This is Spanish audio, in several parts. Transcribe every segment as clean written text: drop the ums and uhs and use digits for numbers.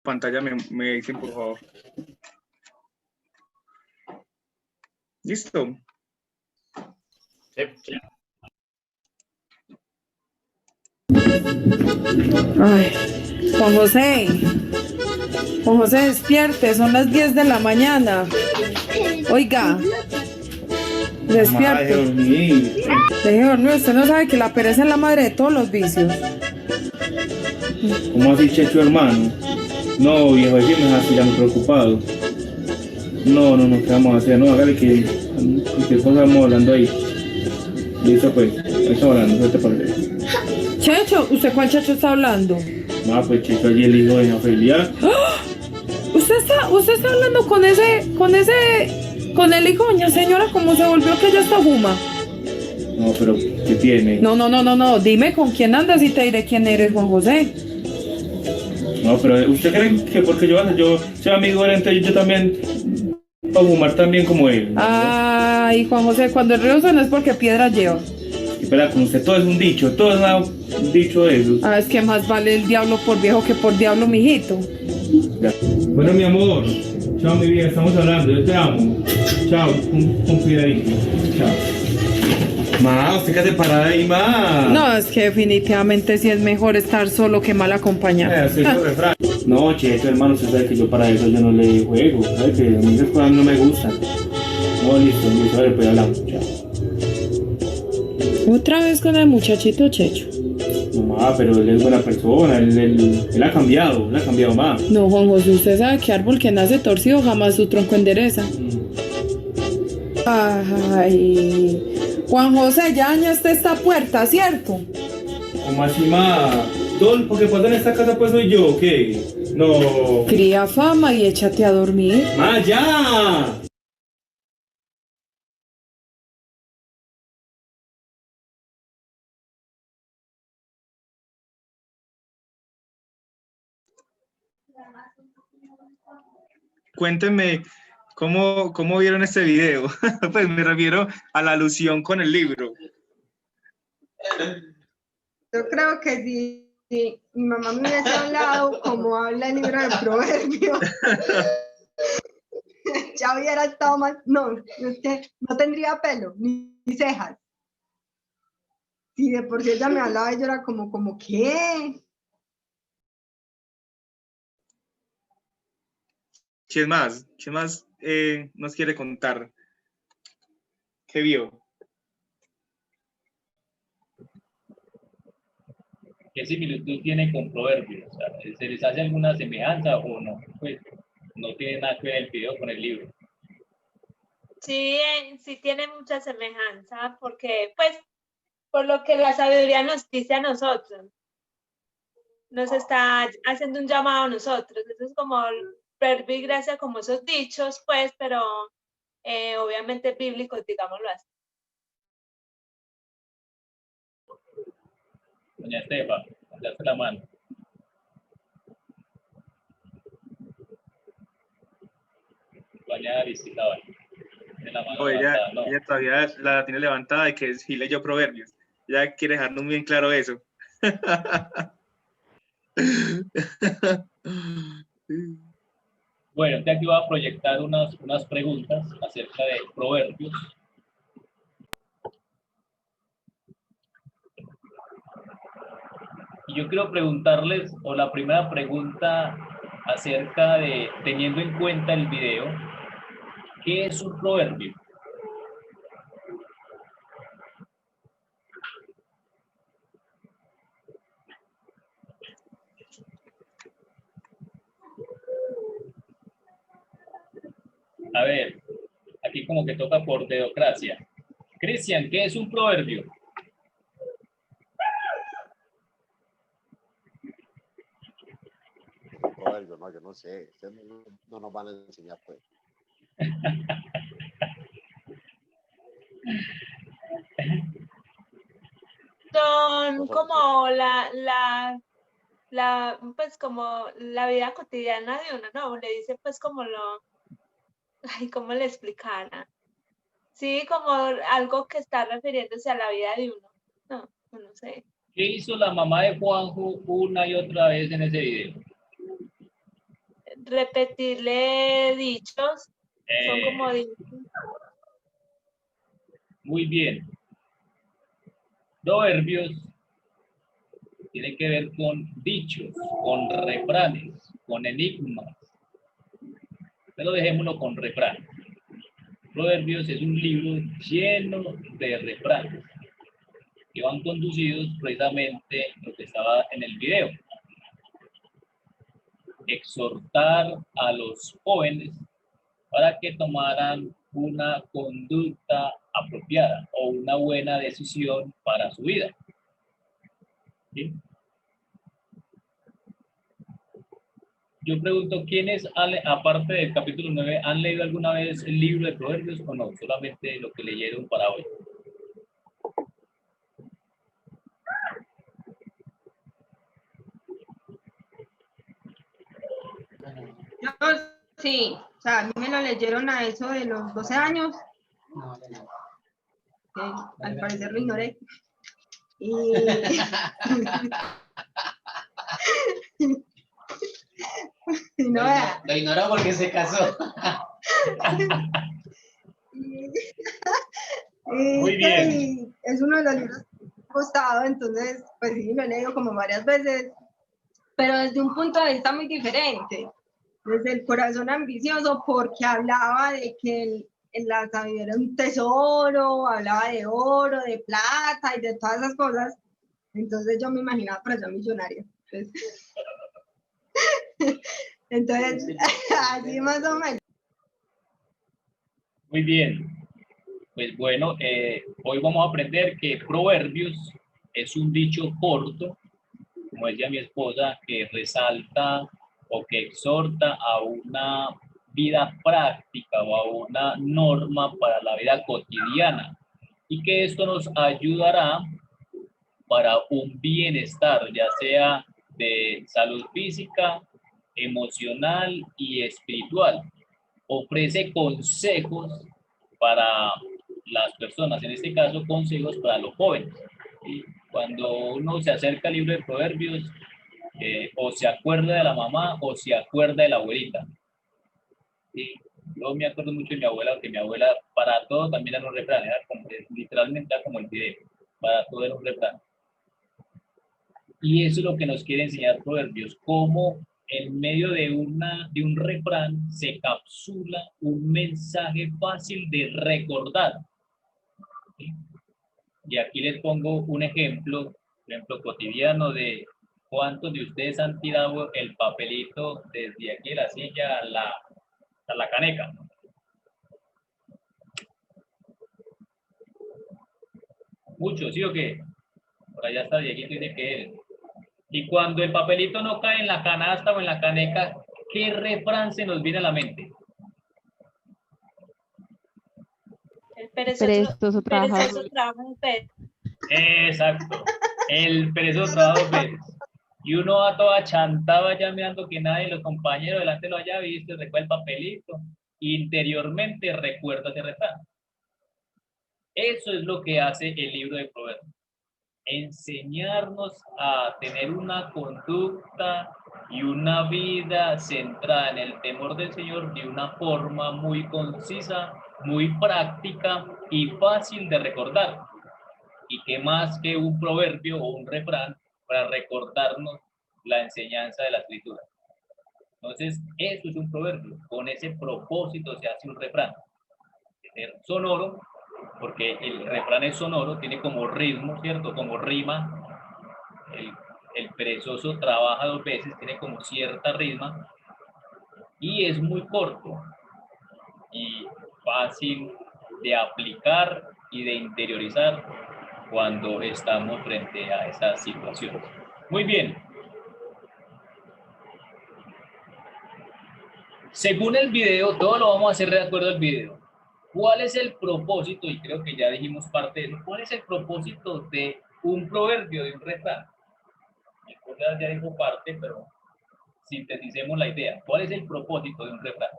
pantalla me dicen, por favor. ¿Listo? Sí. Ay, Juan José. Juan José, despierte, son las 10 de la mañana. Oiga, despierte. Deje dormir, usted no sabe que la pereza es la madre de todos los vicios. ¿Cómo así, Checho, hermano? No, viejo, es que me dejaste ya muy preocupado. No, ¿qué vamos a hacer? No, hágale que cualquier cosa vamos hablando ahí. Listo, pues, ahí estamos hablando, ¿qué te parece? Checho, ¿usted cuál Checho está hablando? No, pues Checho, allí el hijo de Ofelia. ¡Ah! ¿Usted está hablando con el hijo de doña señora, como se volvió que ella está fuma? No, pero, ¿qué tiene? No, dime con quién andas y te diré quién eres, Juan José. No, pero ¿usted cree que porque yo soy amigo de él, entonces yo también para fumar también como él? ¿No? Ay, Juan José, cuando el río suena es porque piedras lleva. Espera, con usted todo es un dicho, todo es un dicho de eso. Ah, es que más vale el diablo por viejo que por diablo, mijito. Ya. Bueno, mi amor, chao, mi vida, estamos hablando, yo te amo. Chao, con cuidadito. Chao. Ma, usted qué hace parada ahí, ma. No, es que definitivamente sí es mejor estar solo que mal acompañado. Refrán. No, Checho, hermano, usted sabe que yo para eso yo no le juego, sabe que a mí esas cosas no me gustan. No, listo, vale, pues hablamos, chao. Otra vez con el muchachito Checho. No, ma, pero él es buena persona, él ha cambiado más. No, Juan José, usted sabe que árbol que nace torcido jamás su tronco endereza. Ay, Juan José, ya dañaste esta puerta, ¿cierto? ¿Cómo así, ma? Todo lo que pasa en esta casa pues soy yo, ¿qué? No. Cría fama y échate a dormir. ¡Ma, ya! Cuéntenme, ¿cómo vieron este video? Pues me refiero a la alusión con el libro. Yo creo que si mi mamá me hubiese hablado como habla el libro de Proverbios, ya hubiera estado más. No, es que no tendría pelo, ni cejas. Si de por sí ella me hablaba, yo era como ¿qué? ¿Quién más nos quiere contar? ¿Qué vio? ¿Qué similitud tiene con Proverbios? O sea, ¿se les hace alguna semejanza o no? Pues no tiene nada que ver el video con el libro. Sí, sí tiene mucha semejanza porque, pues, por lo que la sabiduría nos dice a nosotros, nos está haciendo un llamado a nosotros. Eso es como verbo y gracia, como esos dichos, pues, pero obviamente bíblicos, digámoslo así. Doña Estefa, alzaste la mano. Doña Aristizábal, tiene la mano levantada, ¿no? Ella todavía la tiene levantada y que sí leyó Proverbios. Ella quiere dejarnos bien claro eso. Bueno, ya aquí voy a proyectar unas preguntas acerca de Proverbios. Y yo quiero preguntarles, o la primera pregunta acerca de, teniendo en cuenta el video, ¿qué es un proverbio? A ver, aquí como que toca por dedocracia. Cristian, ¿qué es un proverbio? Proverbio, no, yo no sé. Ustedes no nos van a enseñar, pues. Son como pues como la vida cotidiana de uno, ¿no? Le dice pues como ¿cómo le explicara? Sí, como algo que está refiriéndose a la vida de uno. No sé. ¿Qué hizo la mamá de Juanjo una y otra vez en ese video? repetirle dichos, son como dichos. Muy bien. Proverbios tiene que ver con dichos, con refranes, con enigmas. Pero dejémoslo con refranes. Proverbios es un libro lleno de refranes que van conducidos precisamente lo que estaba en el video. Exhortar a los jóvenes para que tomaran una conducta apropiada o una buena decisión para su vida. ¿Sí? Yo pregunto, ¿quiénes, aparte del capítulo 9, han leído alguna vez el libro de Proverbios o no? Solamente lo que leyeron para hoy. Yo, sí, o sea, a mí me lo leyeron a eso de los 12 años. Que al parecer lo ignoré. Y... no, Lo ignoró porque se casó. Muy bien. Es uno de los libros que me ha costado, entonces, pues sí, lo he leído como varias veces, pero desde un punto de vista muy diferente. Desde el corazón ambicioso, porque hablaba de que la sabiduría era un tesoro, hablaba de oro, de plata y de todas esas cosas. Entonces yo me imaginaba por allá millonaria. Entonces, así más o menos. Muy bien. Pues bueno, hoy vamos a aprender que Proverbios es un dicho corto, como decía mi esposa, que resalta o que exhorta a una vida práctica o a una norma para la vida cotidiana, y que esto nos ayudará para un bienestar, ya sea de salud física, emocional y espiritual. Ofrece consejos para las personas, en este caso consejos para los jóvenes. ¿Sí? Cuando uno se acerca al libro de Proverbios, o se acuerda de la mamá o se acuerda de la abuelita. ¿Sí? Yo me acuerdo mucho de mi abuela, porque mi abuela para todo también era un refrán, era como, literalmente era como el video, para todo era un refrán. Y eso es lo que nos quiere enseñar Proverbios, cómo en medio de un refrán se capsula un mensaje fácil de recordar. ¿Sí? Y aquí les pongo un ejemplo cotidiano de cuántos de ustedes han tirado el papelito desde aquí de la silla a la caneca. Muchos, ¿sí o qué? Por allá está Dieguito, dice que él. Y cuando el papelito no cae en la canasta o en la caneca, ¿qué refrán se nos viene a la mente? El perezoso trabaja un pez. Exacto. El perezoso trabaja dos veces. Y uno va todo achantado allá mirando que nadie de los compañeros delante lo haya visto, recuerda el papelito. Interiormente recuerda ese refrán. Eso es lo que hace el libro de Proverbios. Enseñarnos a tener una conducta y una vida centrada en el temor del Señor de una forma muy concisa, muy práctica y fácil de recordar. Y qué más que un proverbio o un refrán para recordarnos la enseñanza de la escritura. Entonces, eso es un proverbio. Con ese propósito se hace un refrán. Es sonoro, porque el refrán es sonoro, tiene como ritmo, ¿cierto? Como rima. El perezoso trabaja dos veces, tiene como cierta rima. Y es muy corto y fácil de aplicar y de interiorizar cuando estamos frente a esas situaciones. Muy bien. Según el video, todo lo vamos a hacer de acuerdo al video. ¿Cuál es el propósito? Y creo que ya dijimos parte de eso. ¿Cuál es el propósito de un proverbio, de un refrán? Ya dijo parte, pero sinteticemos la idea. ¿Cuál es el propósito de un refrán?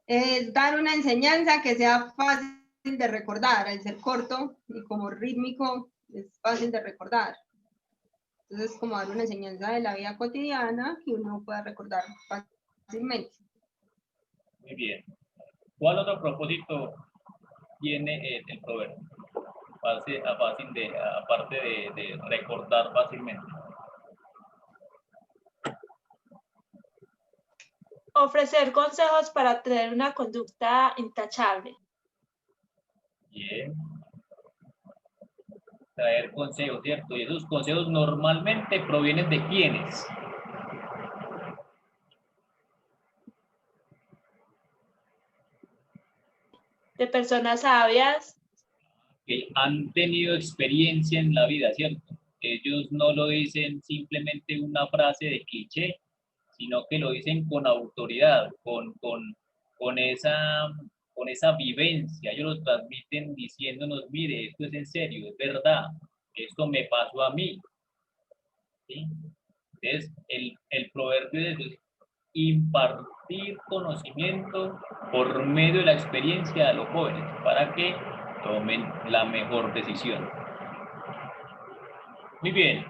Es dar una enseñanza que sea fácil de recordar, al ser corto y como rítmico, es fácil de recordar. Entonces, como dar una enseñanza de la vida cotidiana que uno pueda recordar fácilmente. Muy bien. ¿Cuál otro propósito tiene el proverbio? Aparte de recordar fácilmente. Ofrecer consejos para tener una conducta intachable. Bien. Traer consejos, ¿cierto? Y esos consejos normalmente provienen de quiénes. De personas sabias. Que han tenido experiencia en la vida, ¿cierto? Ellos no lo dicen simplemente una frase de cliché, sino que lo dicen con autoridad, con esa vivencia. Ellos lo transmiten diciéndonos, mire, esto es en serio, es verdad, esto me pasó a mí. ¿Sí? Entonces, el proverbio es impartir conocimiento por medio de la experiencia de los jóvenes para que tomen la mejor decisión. Muy bien.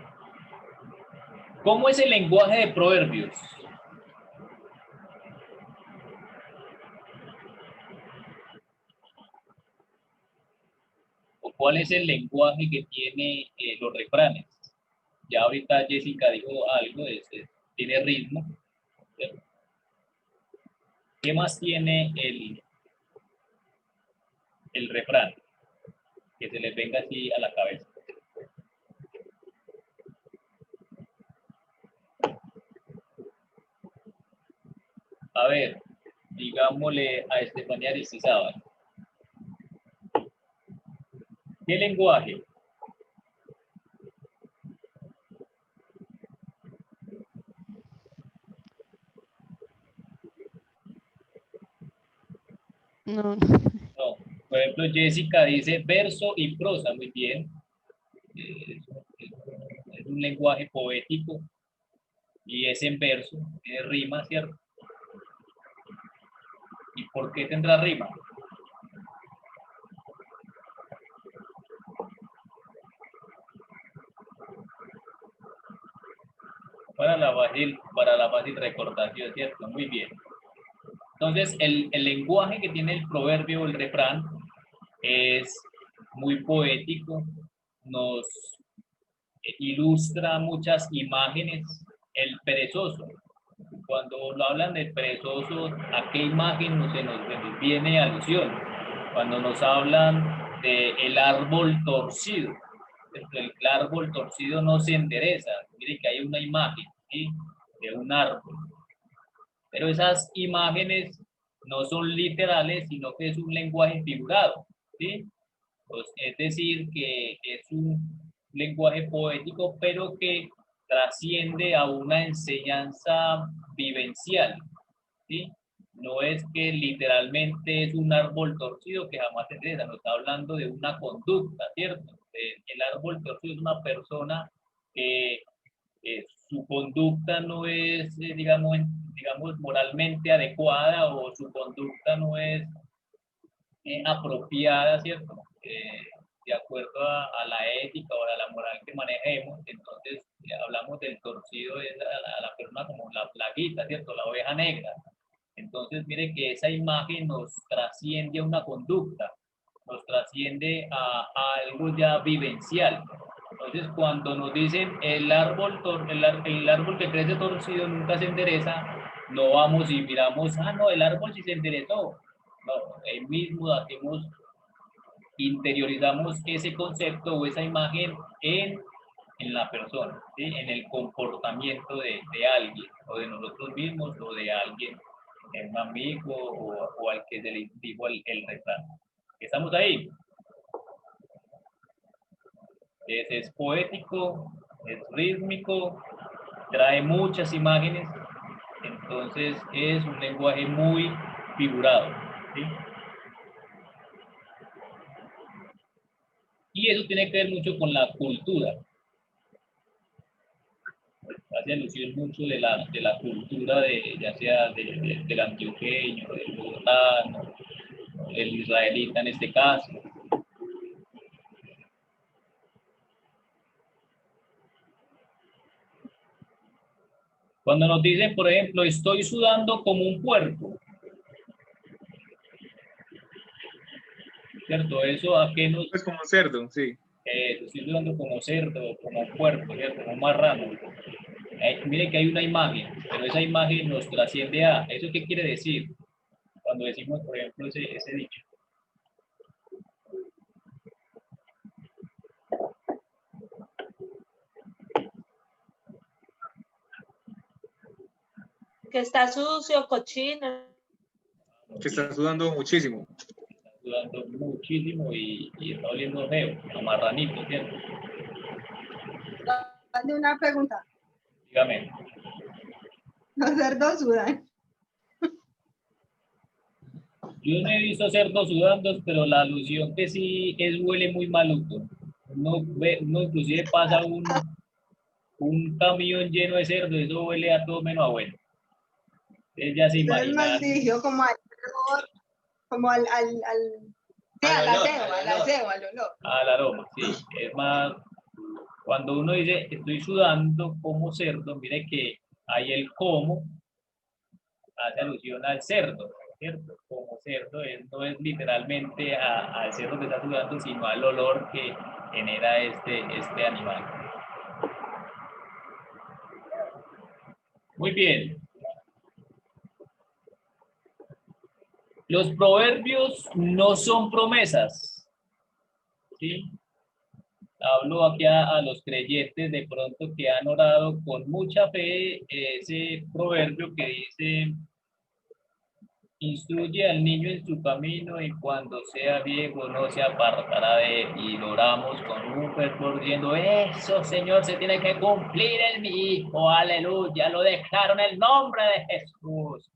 ¿Cómo es el lenguaje de proverbios? ¿O cuál es el lenguaje que tiene los refranes? Ya ahorita Jessica dijo algo, tiene ritmo. ¿Cierto? ¿Qué más tiene el refrán? Que se les venga así a la cabeza. A ver, digámosle a Estefanía Aristizábal. ¿Qué lenguaje? No, No. Por ejemplo, Jessica dice verso y prosa, muy bien. Es un lenguaje poético y es en verso, tiene rima, ¿cierto? ¿Y por qué tendrá rima? Para la fácil recordación, ¿cierto? Muy bien. Entonces, el lenguaje que tiene el proverbio o el refrán es muy poético, nos ilustra muchas imágenes. El perezoso, cuando lo hablan del perezoso, ¿a qué imagen se nos viene alusión? Cuando nos hablan del árbol torcido, el árbol torcido no se endereza. Miren que hay una imagen, ¿sí?, de un árbol. Pero esas imágenes no son literales, sino que es un lenguaje figurado, ¿sí? Pues, es decir, que es un lenguaje poético, pero que trasciende a una enseñanza vivencial, ¿sí? No es que literalmente es un árbol torcido que jamás se endereza, nos está hablando de una conducta, ¿cierto? El árbol torcido es una persona que su conducta no es, digamos, moralmente adecuada, o su conducta no es apropiada, ¿cierto? De acuerdo a la ética o a la moral que manejemos. Entonces, hablamos del torcido, es a la persona como la plaguita, ¿cierto? La oveja negra. Entonces, mire que esa imagen nos trasciende a una conducta, nos trasciende a algo ya vivencial. Entonces, cuando nos dicen el árbol que crece torcido nunca se endereza, no vamos y miramos, no, el árbol sí se enderezó. No, ahí mismo interiorizamos ese concepto o esa imagen en la persona, ¿sí?, en el comportamiento de alguien, o de nosotros mismos, o de alguien, un amigo, o al que se le dijo el refrán. ¿Estamos ahí? Es poético, es rítmico, trae muchas imágenes, entonces es un lenguaje muy figurado, ¿sí? Y eso tiene que ver mucho con la cultura. Hace alusión mucho de la cultura, ya sea del antioqueño, del bogotano, el israelita en este caso. Cuando nos dicen, por ejemplo, estoy sudando como un puerco, ¿cierto? ¿Eso a qué nos...? Pues como cerdo, sí. Estoy sudando como cerdo, como puerco, ¿cierto? Como marrano. Mire que hay una imagen, pero esa imagen nos trasciende a... ¿Eso qué quiere decir? Cuando decimos, por ejemplo, ese dicho. Que está sucio, cochino. Que está sudando muchísimo. Está sudando muchísimo y está oliendo feo, a marranito, ¿cierto? Hazle una pregunta. Dígame. Los cerdos sudan. Yo no he visto cerdos sudando, pero la alusión que sí es huele muy maluco. Uno inclusive pasa un camión lleno de cerdos, eso huele a todo menos a bueno. Ustedes ya se Entonces más imaginan. dirigido como al olor, como al aseo, al olor. Al aroma, sí. Es más, cuando uno dice estoy sudando como cerdo, mire que hay el como, hace alusión al cerdo, ¿cierto? Como cerdo, no es literalmente al cerdo que está sudando, sino al olor que genera este animal. Muy bien. Los proverbios no son promesas, ¿sí? Hablo aquí a los creyentes de pronto que han orado con mucha fe ese proverbio que dice, instruye al niño en su camino y cuando sea viejo no se apartará de él. Y lo oramos con un fervor diciendo, eso Señor se tiene que cumplir en mi hijo, aleluya, lo declaro en el nombre de Jesús.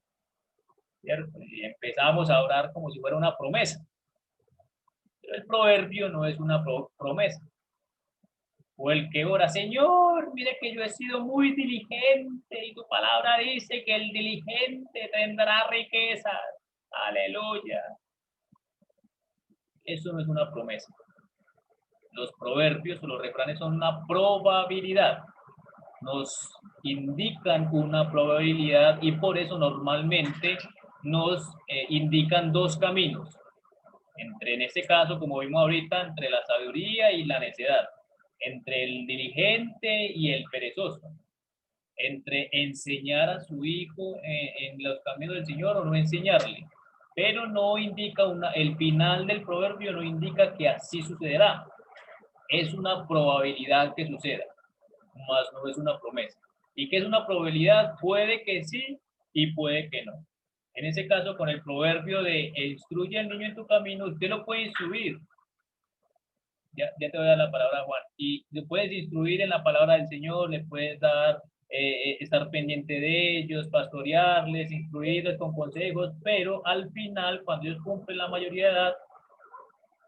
¿Cierto? Y empezamos a orar como si fuera una promesa. Pero el proverbio no es una promesa. O el que ora, Señor, mire que yo he sido muy diligente y tu palabra dice que el diligente tendrá riquezas. Aleluya. Eso no es una promesa. Los proverbios o los refranes son una probabilidad. Nos indican una probabilidad y por eso normalmente nos indican dos caminos. En este caso, como vimos ahorita, entre la sabiduría y la necedad. Entre el diligente y el perezoso, entre enseñar a su hijo en los caminos del Señor o no enseñarle, pero no indica el final del proverbio no indica que así sucederá, es una probabilidad que suceda, más no es una promesa. ¿Y qué es una probabilidad? Puede que sí y puede que no. En ese caso, con el proverbio de instruye al niño en tu camino, usted lo puede instruir. Ya te voy a dar la palabra, Juan. Y le puedes instruir en la palabra del Señor, le puedes dar, estar pendiente de ellos, pastorearles, instruirles con consejos, pero al final, cuando ellos cumplen la mayoría de edad,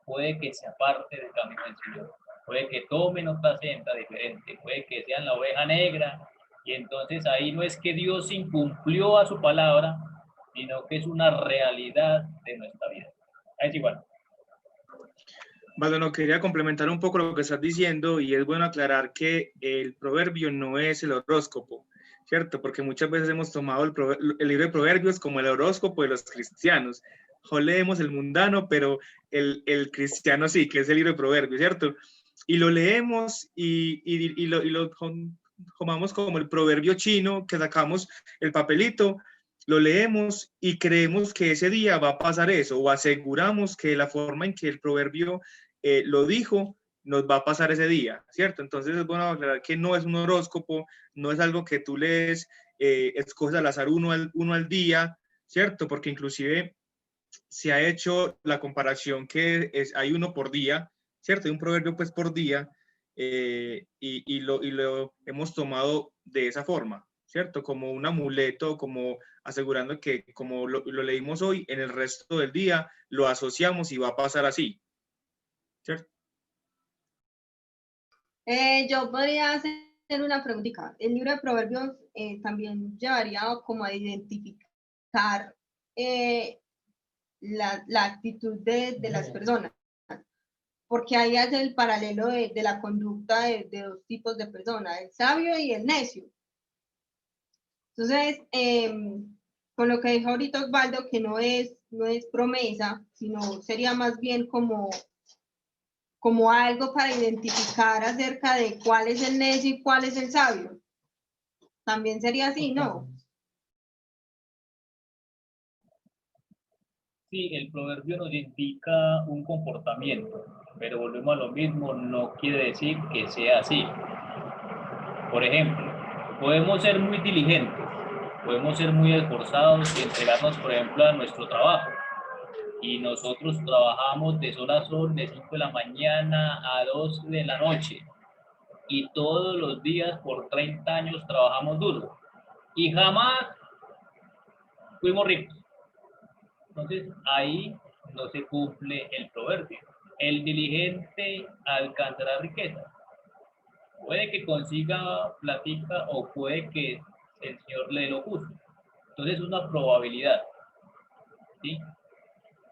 puede que se aparte del camino del Señor, puede que tomen otra senda diferente, puede que sean la oveja negra, y entonces ahí no es que Dios incumplió a su palabra, sino que es una realidad de nuestra vida. Es igual. Vale, no, quería complementar un poco lo que estás diciendo y es bueno aclarar que el proverbio no es el horóscopo, ¿cierto? Porque muchas veces hemos tomado el libro de proverbios como el horóscopo de los cristianos. No leemos el mundano, pero el cristiano sí, que es el libro de proverbios, ¿cierto? Y lo leemos y lo tomamos como el proverbio chino, que sacamos el papelito, lo leemos y creemos que ese día va a pasar eso, o aseguramos que la forma en que el proverbio lo dijo, nos va a pasar ese día, ¿cierto? Entonces es bueno aclarar que no es un horóscopo, no es algo que tú lees, escoges al azar uno al día, ¿cierto? Porque inclusive se ha hecho la comparación que hay uno por día, ¿cierto? Hay un proverbio pues por día, y lo hemos tomado de esa forma, ¿cierto? Como un amuleto, como asegurando que como lo leímos hoy, en el resto del día lo asociamos y va a pasar así, ¿cierto? Yo podría hacer una preguntita. El libro de Proverbios también llevaría como a identificar la actitud de las personas, porque ahí hace el paralelo de la conducta de dos tipos de personas, el sabio y el necio. Entonces, con lo que dijo ahorita Osvaldo, que no es promesa, sino sería más bien como algo para identificar acerca de cuál es el necio y cuál es el sabio. También sería así, ¿no? Sí, el proverbio nos indica un comportamiento, pero volvemos a lo mismo, no quiere decir que sea así. Por ejemplo, podemos ser muy diligentes, podemos ser muy esforzados y entregarnos, por ejemplo, a nuestro trabajo. Y nosotros trabajamos de sol a sol, de 5 de la mañana a 12 de la noche. Y todos los días por 30 años trabajamos duro. Y jamás fuimos ricos. Entonces ahí no se cumple el proverbio. El diligente alcanzará riqueza. Puede que consiga platica o puede que el Señor le dé lo justo. Entonces es una probabilidad. ¿Sí?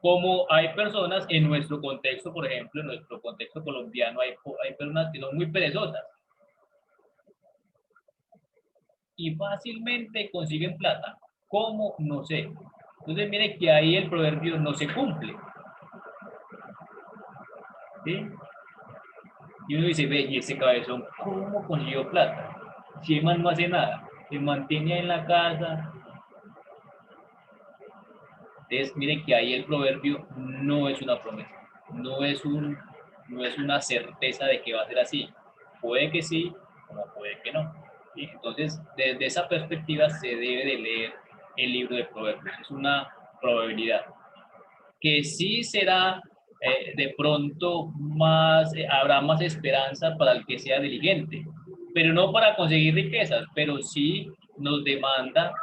Como hay personas en nuestro contexto, por ejemplo, en nuestro contexto colombiano, hay personas que son muy perezosas y fácilmente consiguen plata. ¿Cómo? No sé. Entonces, mire que ahí el proverbio no se cumple. ¿Sí? Y uno dice, ve, y ese cabezón, ¿cómo consiguió plata? Si el man no hace nada, se mantiene en la casa. Entonces, mire que ahí el proverbio no es una promesa, no es una certeza de que va a ser así. Puede que sí, como puede que no. ¿Sí? Entonces, desde esa perspectiva se debe de leer el libro de proverbios. Es una probabilidad. Que sí será de pronto más, habrá más esperanza para el que sea diligente, pero no para conseguir riquezas, pero sí nos demanda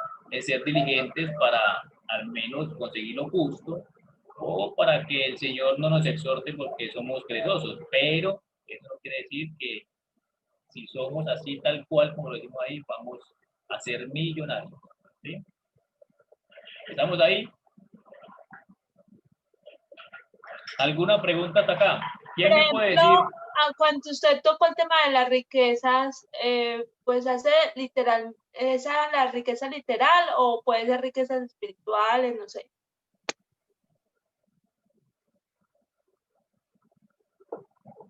ser diligentes para al menos conseguir lo justo o para que el Señor no nos exhorte porque somos perezosos, pero eso no quiere decir que si somos así tal cual como lo decimos ahí, vamos a ser millonarios. ¿Sí? ¿Estamos ahí? ¿Alguna pregunta hasta acá? ¿Quién me puede decir? Cuando usted tocó el tema de las riquezas, pues hace literal, ¿esa la riqueza literal o puede ser riquezas espirituales? No sé.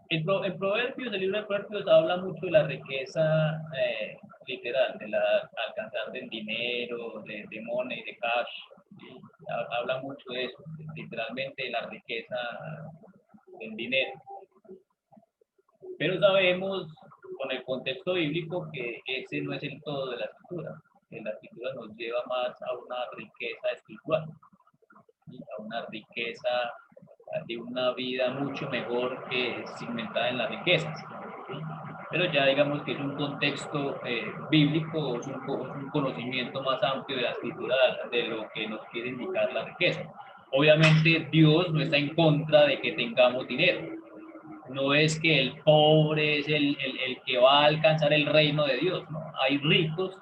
El Proverbios, el libro de Proverbios habla mucho de la riqueza literal, de la alcanzar del dinero, de money, de cash. ¿Sí? Habla mucho de eso, literalmente de la riqueza del dinero. Pero sabemos con el contexto bíblico que ese no es el todo de la escritura, que la escritura nos lleva más a una riqueza espiritual, ¿sí? A una riqueza de una vida mucho mejor que cimentada en las riquezas. ¿Sí? Pero ya digamos que es un contexto bíblico, es un conocimiento más amplio de la escritura, de lo que nos quiere indicar la riqueza. Obviamente Dios no está en contra de que tengamos dinero. No es que el pobre es el que va a alcanzar el reino de Dios, ¿no? Hay ricos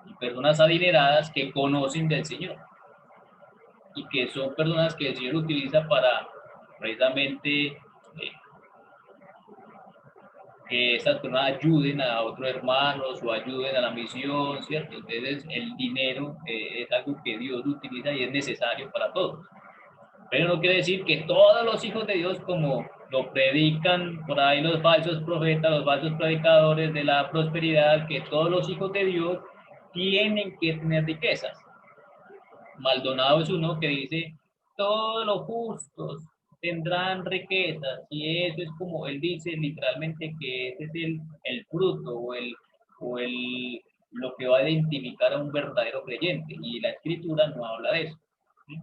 y personas adineradas que conocen del Señor y que son personas que el Señor utiliza para precisamente que estas personas ayuden a otros hermanos o ayuden a la misión, ¿cierto? Entonces el dinero es algo que Dios utiliza y es necesario para todos. Pero no quiere decir que todos los hijos de Dios, como lo predican por ahí los falsos profetas, los falsos predicadores de la prosperidad, que todos los hijos de Dios tienen que tener riquezas. Maldonado es uno que dice, todos los justos tendrán riquezas, y eso es como él dice literalmente que ese es el fruto o lo que va a identificar a un verdadero creyente, y la escritura no habla de eso. ¿Sí?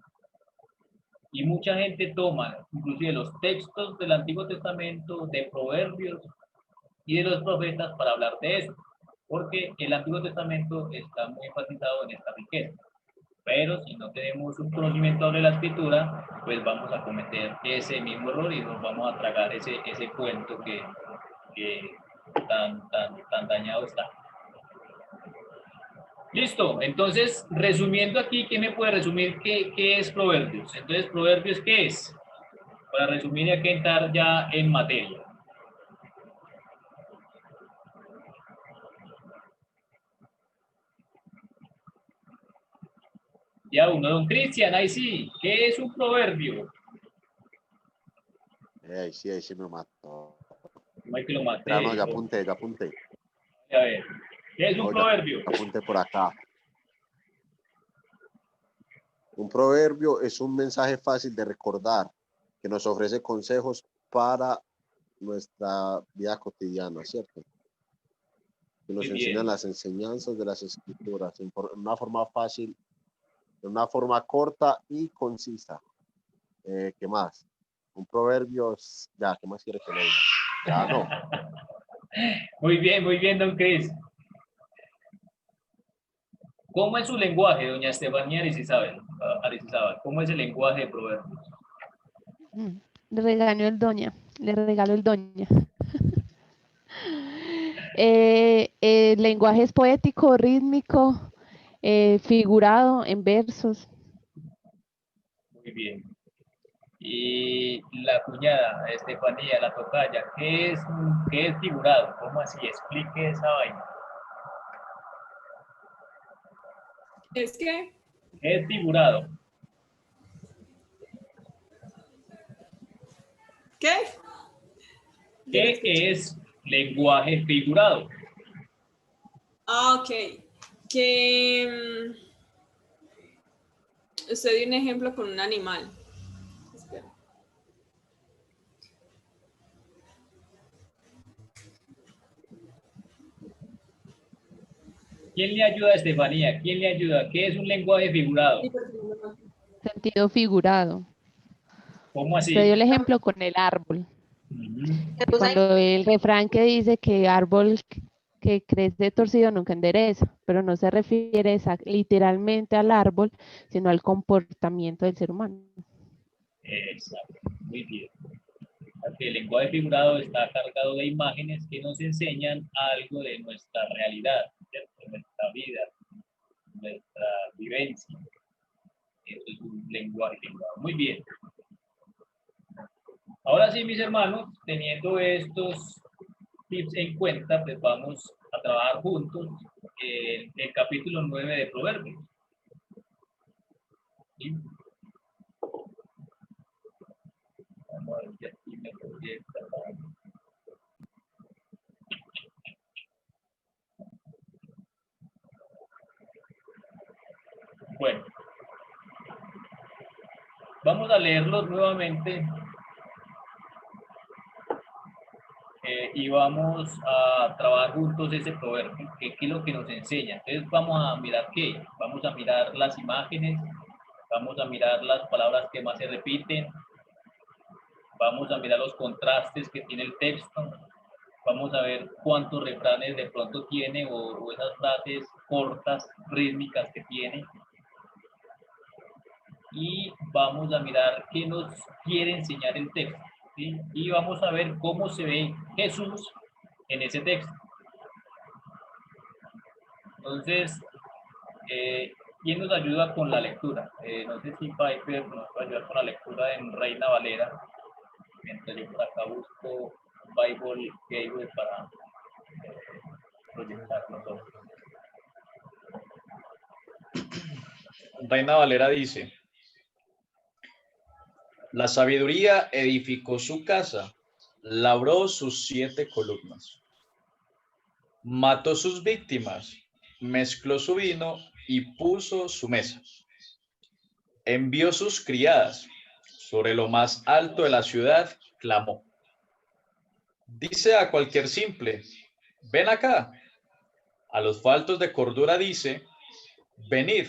Y mucha gente toma inclusive los textos del Antiguo Testamento, de Proverbios y de los profetas para hablar de eso, porque el Antiguo Testamento está muy enfatizado en esta riqueza. Pero si no tenemos un conocimiento de la escritura, pues vamos a cometer ese mismo error y nos vamos a tragar ese cuento que tan dañado está. Listo, entonces, resumiendo aquí, ¿quién me puede resumir qué es Proverbios? Entonces, Proverbios, ¿qué es? Para resumir y hay que entrar ya en materia. Ya uno, don Cristian, ahí sí, ¿qué es un proverbio? Ahí sí me mató. No hay que lo mate. Pero no, ya apunté. A ver, ¿qué es un No, ya proverbio? apunté por acá. Un proverbio es un mensaje fácil de recordar que nos ofrece consejos para nuestra vida cotidiana, ¿cierto? Que nos Muy enseñan bien. las enseñanzas de las escrituras en una forma fácil, de una forma corta y concisa. ¿Qué más? Un proverbio, ya, ¿qué más quiere que le diga? Ya no. Muy bien, don Cris. ¿Cómo es su lenguaje, doña Estefanía Aristizábal? ¿Cómo es el lenguaje de proverbios? Le regaño el doña, le regalo el doña. El lenguaje es poético, rítmico, figurado en versos. Muy bien. Y la cuñada, Estefanía, la tocaya, ¿qué es figurado? ¿Cómo así? Explique esa vaina. ¿Es que? ¿Qué es figurado? ¿Qué? Yo no ¿Qué escuché. es lenguaje figurado? Ah, ok. Que usted dio un ejemplo con un animal. Espera. ¿Quién le ayuda a Estefanía? ¿Quién le ayuda? ¿Qué es un lenguaje figurado? Sí, porque no me acuerdo. Sentido figurado. ¿Cómo Usted dio así? el ejemplo con el árbol. Ujú. Pues ahí, Cuando el refrán que dice que árbol que crece torcido nunca endereza, pero no se refiere literalmente al árbol, sino al comportamiento del ser humano. Exacto, muy bien. Porque el lenguaje figurado está cargado de imágenes que nos enseñan algo de nuestra realidad, ¿cierto? De nuestra vida, nuestra vivencia. Eso es un lenguaje figurado. Muy bien. Ahora sí, mis hermanos, teniendo estos tips en cuenta, pues vamos a trabajar juntos el capítulo 9 de Proverbios. ¿Sí? Vamos a ver si aquí me proyecta. Bueno, vamos a leerlos nuevamente y vamos a trabajar juntos ese proverbio, que es lo que nos enseña. Entonces vamos a mirar qué, vamos a mirar las imágenes, vamos a mirar las palabras que más se repiten, vamos a mirar los contrastes que tiene el texto, vamos a ver cuántos refranes de pronto tiene o esas frases cortas, rítmicas que tiene. Y vamos a mirar qué nos quiere enseñar el texto, ¿sí? Y vamos a ver cómo se ve Jesús en ese texto. Entonces, ¿quién nos ayuda con la lectura? No sé si Piper nos va a ayudar con la lectura en Reina Valera, mientras yo por acá busco Bible Gateway para proyectar nosotros. Reina Valera dice: la sabiduría edificó su casa, labró sus 7 columnas, mató sus víctimas, mezcló su vino y puso su mesa. Envió sus criadas, sobre lo más alto de la ciudad clamó. Dice a cualquier simple: ven acá. A los faltos de cordura dice: venid,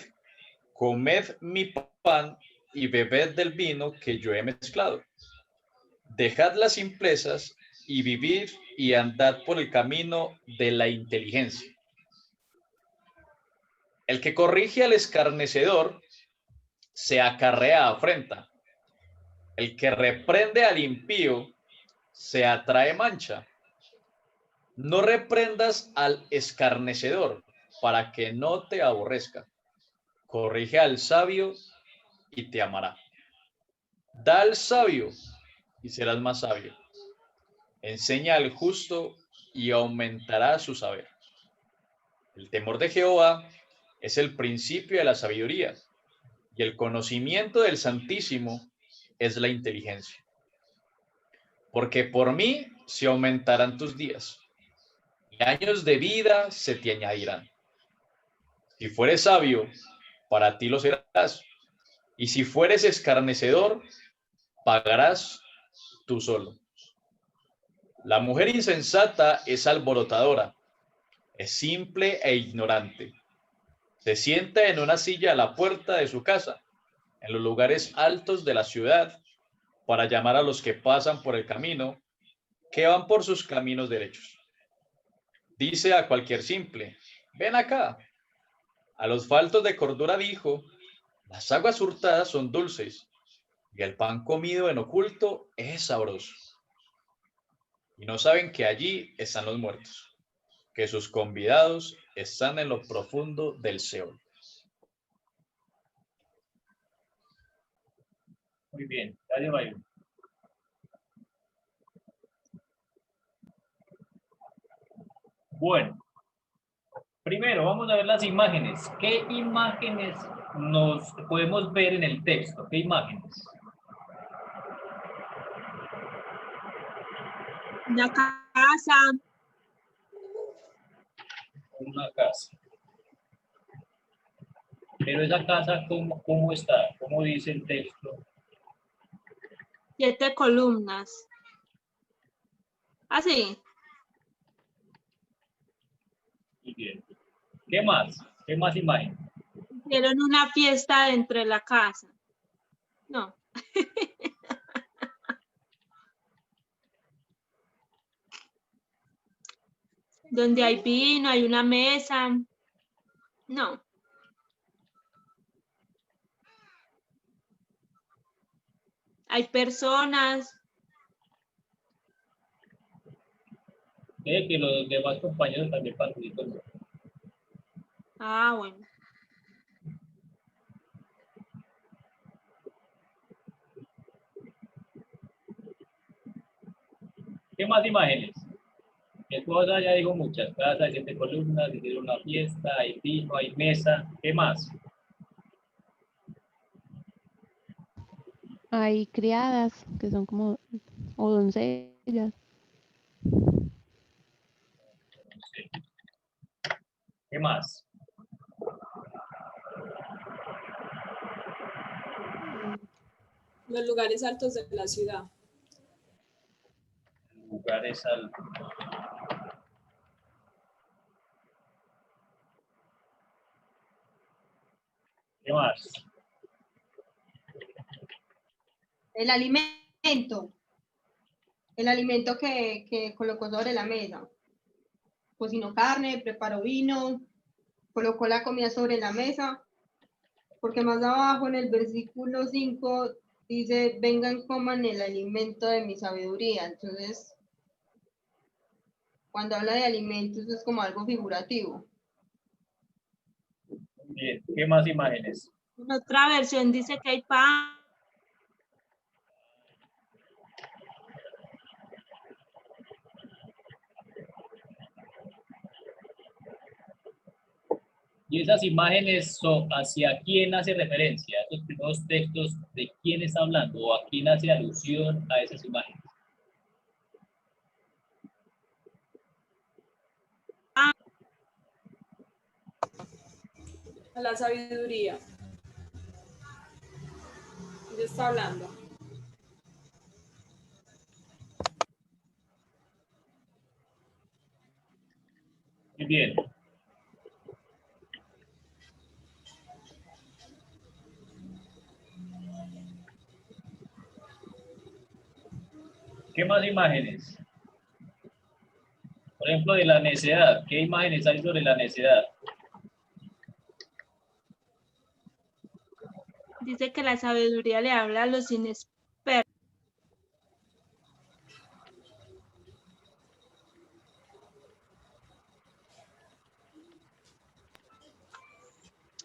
comed mi pan y bebed del vino que yo he mezclado. Dejad las simplezas y vivid y andad por el camino de la inteligencia. El que corrige al escarnecedor se acarrea afrenta. El que reprende al impío se atrae mancha. No reprendas al escarnecedor, para que no te aborrezca. Corrige al sabio y te amará. Da al sabio y serás más sabio. Enseña al justo y aumentará su saber. El temor de Jehová es el principio de la sabiduría, y el conocimiento del Santísimo es la inteligencia. Porque por mí se aumentarán tus días, y años de vida se te añadirán. Si fueres sabio, para ti lo serás, y si fueres escarnecedor, pagarás tú solo. La mujer insensata es alborotadora, es simple e ignorante. Se sienta en una silla a la puerta de su casa, en los lugares altos de la ciudad, para llamar a los que pasan por el camino, que van por sus caminos derechos. Dice a cualquier simple, ven acá. A los faltos de cordura dijo, las aguas hurtadas son dulces, y el pan comido en oculto es sabroso. Y no saben que allí están los muertos, que sus convidados están en lo profundo del Seol. Muy bien, dale, Byron. Bueno, primero vamos a ver las imágenes. ¿Qué imágenes nos podemos ver en el texto? ¿Qué imágenes? Una casa, Una casa. Pero esa casa, ¿cómo está? ¿Cómo dice el texto? 7 columnas. Así. Muy bien. ¿Qué más? ¿Qué más imágenes? Hicieron una fiesta dentro de la casa. No. Donde hay vino, hay una mesa. No. Hay personas. Que los demás compañeros también participan. Ah, bueno. ¿Qué más imágenes? Mi esposa ya dijo muchas. Casa de 7 columnas, hicieron una fiesta, hay vino, hay mesa. ¿Qué más? Hay criadas que son como, o doncellas. ¿Qué más? Los lugares altos de la ciudad. Lugares altos. ¿Qué más? El alimento. El alimento que colocó sobre la mesa. Cocinó carne, preparó vino, colocó la comida sobre la mesa. Porque más abajo en el versículo 5 dice, vengan, coman el alimento de mi sabiduría. Entonces, cuando habla de alimentos es como algo figurativo. Bien. ¿Qué más imágenes? En otra versión dice que hay pan. Y esas imágenes son hacia quién hace referencia, esos primeros textos, de quién está hablando o a quién hace alusión a esas imágenes. A la sabiduría. ¿Qué está hablando? Muy bien. ¿Qué más imágenes? Por ejemplo, de la necedad. ¿Qué imágenes hay sobre la necedad? Dice que la sabiduría le habla a los inexpertos.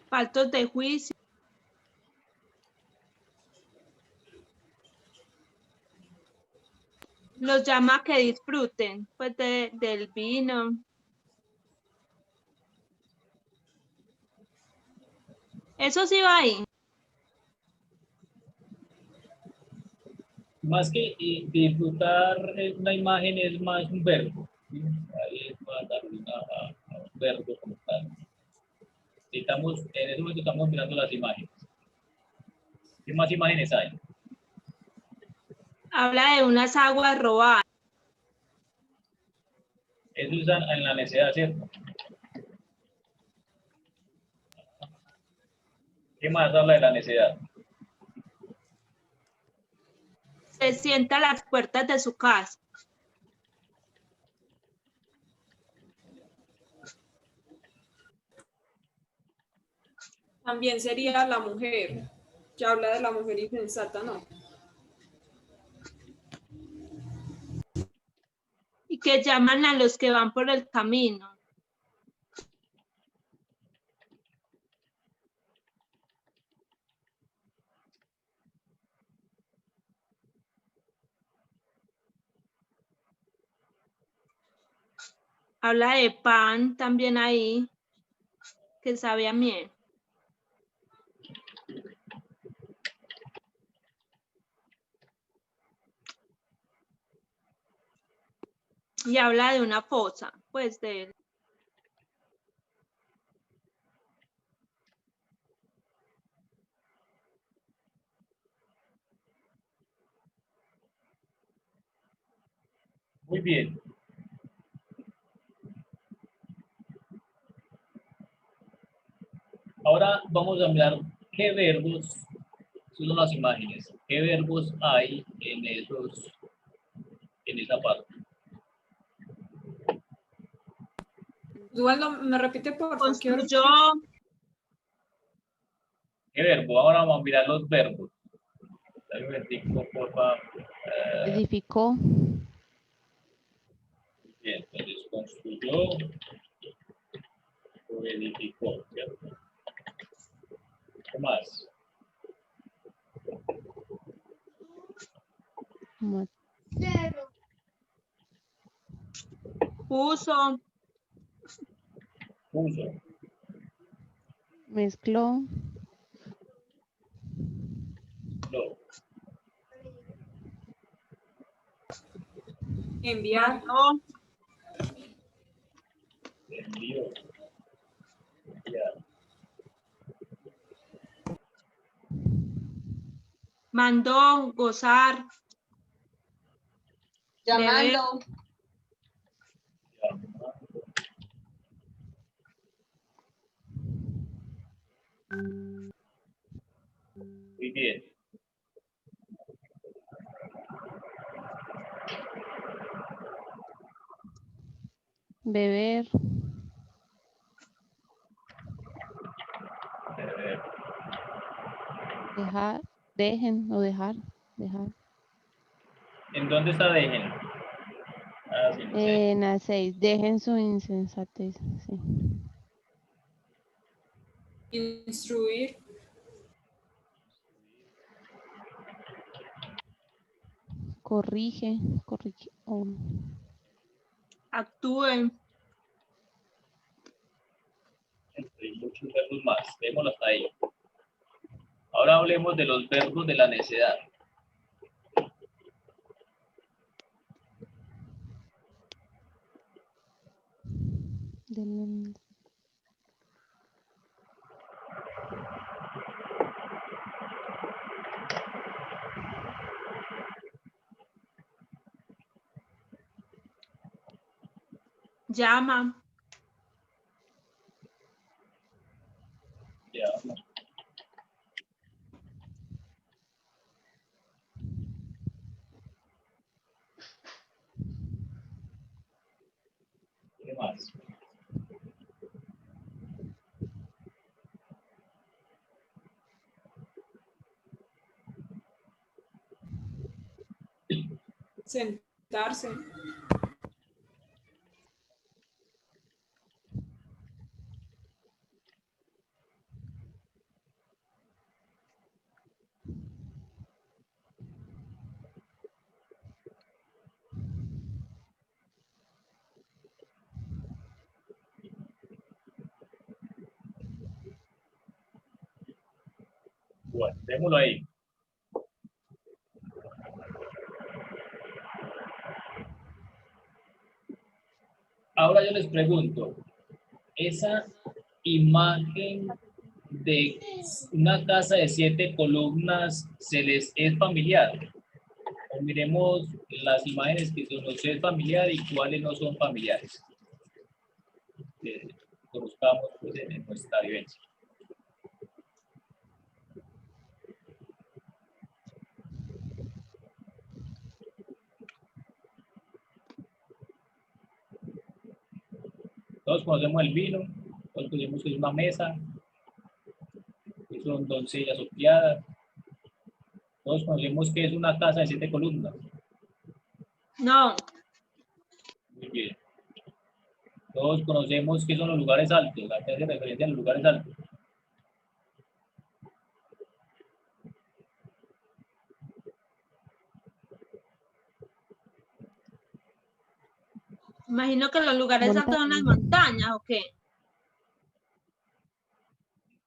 faltos de juicio. Los llama a que disfruten, pues, del vino. Eso sí va ahí. Más que disfrutar una imagen es más un verbo. ¿Sí? Ahí va a dar a un verbo como tal. En ese momento estamos mirando las imágenes. ¿Qué más imágenes hay? Habla de unas aguas robadas. Eso es en la necedad, ¿cierto? ¿Qué más habla de la necedad? Se sienta a las puertas de su casa. También sería la mujer, que habla de la mujer insensata, ¿no? Y que llaman a los que van por el camino. Habla de pan también ahí, que sabe a miel. Y habla de una fosa, pues de... Muy bien. Ahora vamos a mirar qué verbos son las imágenes. ¿Qué verbos hay en esa parte? Dualdo, ¿me repite por favor? Construyó, ¿Qué verbo? Ahora vamos a mirar los verbos. Dame un momentico, por favor. Edificó, Bien, entonces construyó o edificó, ¿cierto? ¿Qué más? ma- puso, Puso. mezcló, No. Enviar, mandó, Envió. Ya. mandó, gozar, Llamando. Muy bien. beber, dejar, dejen o dejar. ¿En dónde está dejen? Ah, sí, no sé. En la 6, dejen su insensatez. Sí. instruir, Corrige. actúe, Hay muchos verbos más. Démoslo hasta ahí. Ahora hablemos de los verbos de la necedad. Del- llama, Ya. ¿Qué más? sentarse, Bueno, démoslo ahí. Ahora yo les pregunto, esa imagen de una casa de 7 columnas se les es familiar. O miremos las imágenes que nos es familiar y cuáles no son familiares. Conozcamos pues, en nuestra vivencia. Todos conocemos el vino, todos conocemos que es una mesa, que son doncellas sopeadas. Todos conocemos que es una casa de 7 columnas. No, Muy bien. Todos conocemos que son los lugares altos, la que hace referencia a los lugares altos. imagino que los lugares altos son las montañas, ¿o qué?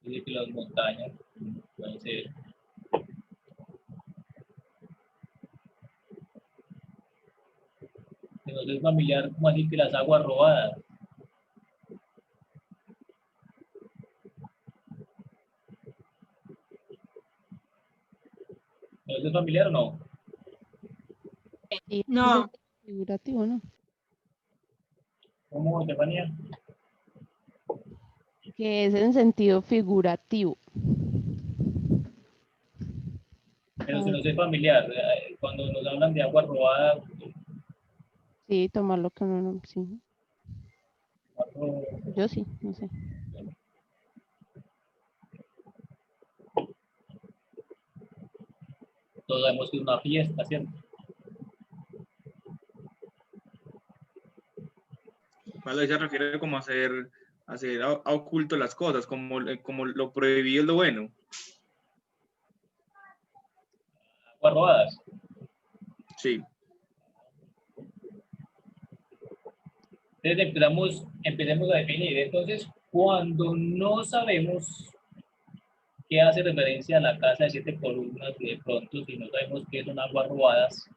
Dice que las montañas pueden ser. Que nos es familiar, como así que las aguas robadas. ¿No es familiar o no? Y No. es figurativo, ¿no? ¿Cómo, Estefanía? Que es en sentido figurativo. Pero si no es familiar, cuando nos hablan de agua robada, Sí, tomar lo que uno no, sí. cuando- Yo sí, no sé. todos sabemos que es una fiesta, ¿cierto? Cuando se refiere como a hacer a oculto las cosas, como lo prohibido es lo bueno. Aguas robadas. Sí. Entonces empecemos a definir. Entonces, cuando no sabemos qué hace referencia a la casa de 7 columnas, y de pronto si no sabemos qué son aguas robadas,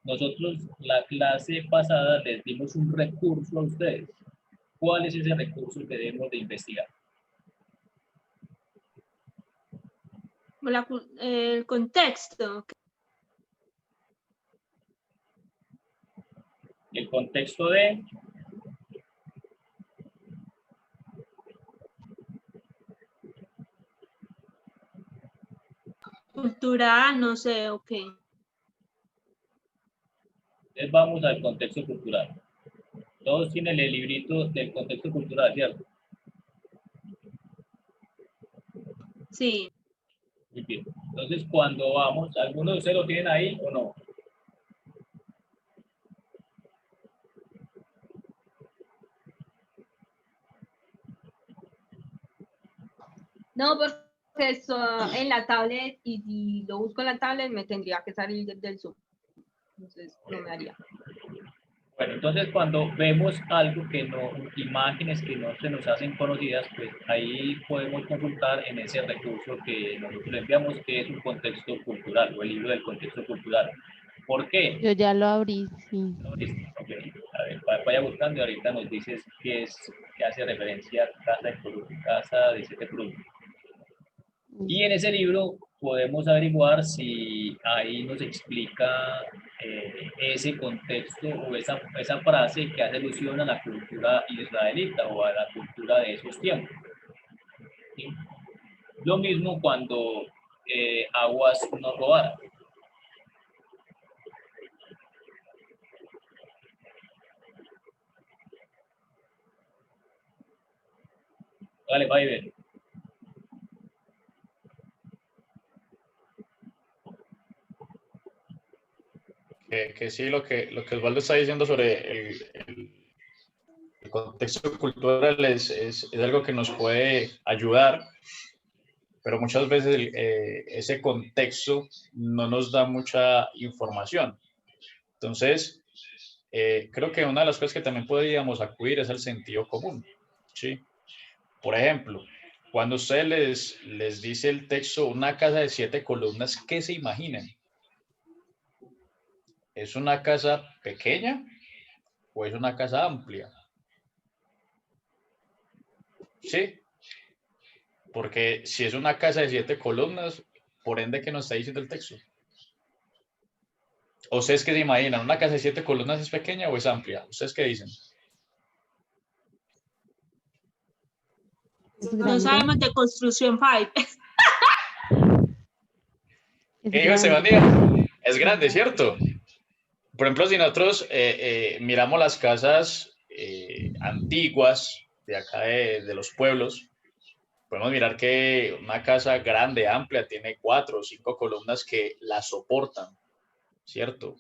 nosotros la clase pasada les dimos un recurso a ustedes. ¿Cuál es ese recurso que debemos de investigar? El contexto. El contexto de Cultural, no sé, o qué. Entonces vamos al contexto cultural. Todos tienen el librito del contexto cultural, ¿cierto? Sí. Muy bien. Entonces, cuando vamos, ¿algunos de ustedes lo tienen ahí o no? No, porque eso en la tablet y si lo busco en la tablet me tendría que salir del Zoom. Entonces no me haría. Bueno, entonces cuando vemos algo que no, imágenes que no se nos hacen conocidas, pues ahí podemos consultar en ese recurso que nosotros le enviamos, que es un contexto cultural o el libro del contexto cultural. ¿Por qué? Yo ya lo abrí, sí. Okay. A ver, vaya buscando y ahorita nos dices qué hace referencia a casa de 7 columnas. Y en ese libro podemos averiguar si ahí nos explica ese contexto o esa frase que hace alusión a la cultura israelita o a la cultura de esos tiempos. ¿Sí? Lo mismo cuando aguas no robadas. Vale, va a ver. Que sí, lo que Osvaldo está diciendo sobre el contexto cultural es algo que nos puede ayudar, pero muchas veces ese contexto no nos da mucha información. Entonces, creo que una de las cosas que también podríamos acudir es al sentido común, ¿sí? Por ejemplo, Cuando ustedes les dice el texto una casa de 7 columnas, ¿qué se imaginan? ¿Es una casa pequeña o es una casa amplia? Sí, porque si es una casa de 7 columnas, por ende, ¿qué nos está diciendo el texto? ¿Ustedes qué se imaginan? ¿Una casa de 7 columnas es pequeña o es amplia? ¿Ustedes qué dicen? Es No grande. sabemos de construcción 5. Es ¿Qué dijo grande. Estefanía? Es grande, ¿cierto? Por ejemplo, si nosotros miramos las casas antiguas de acá de los pueblos, podemos mirar que una casa grande, amplia, tiene 4 o 5 columnas que la soportan, ¿cierto?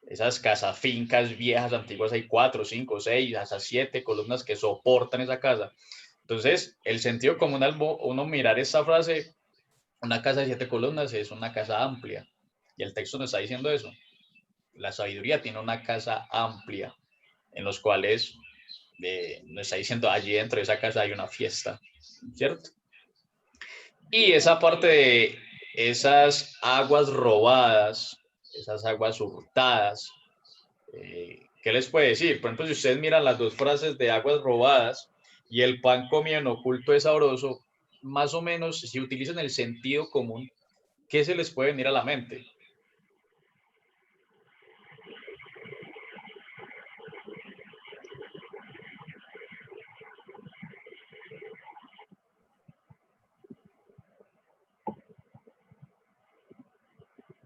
Esas casas, fincas viejas, antiguas, hay 4, 5, 6, hasta 7 columnas que soportan esa casa. Entonces, el sentido común al uno mirar esta frase, una casa de 7 columnas es una casa amplia. Y el texto nos está diciendo eso. La sabiduría tiene una casa amplia, en los cuales nos está diciendo allí dentro de esa casa hay una fiesta, ¿cierto? Y esa parte de esas aguas robadas, esas aguas hurtadas, ¿qué les puede decir? Por ejemplo, si ustedes miran las dos frases de aguas robadas y el pan comido en oculto es sabroso, más o menos, si utilizan el sentido común, ¿qué se les puede venir a la mente?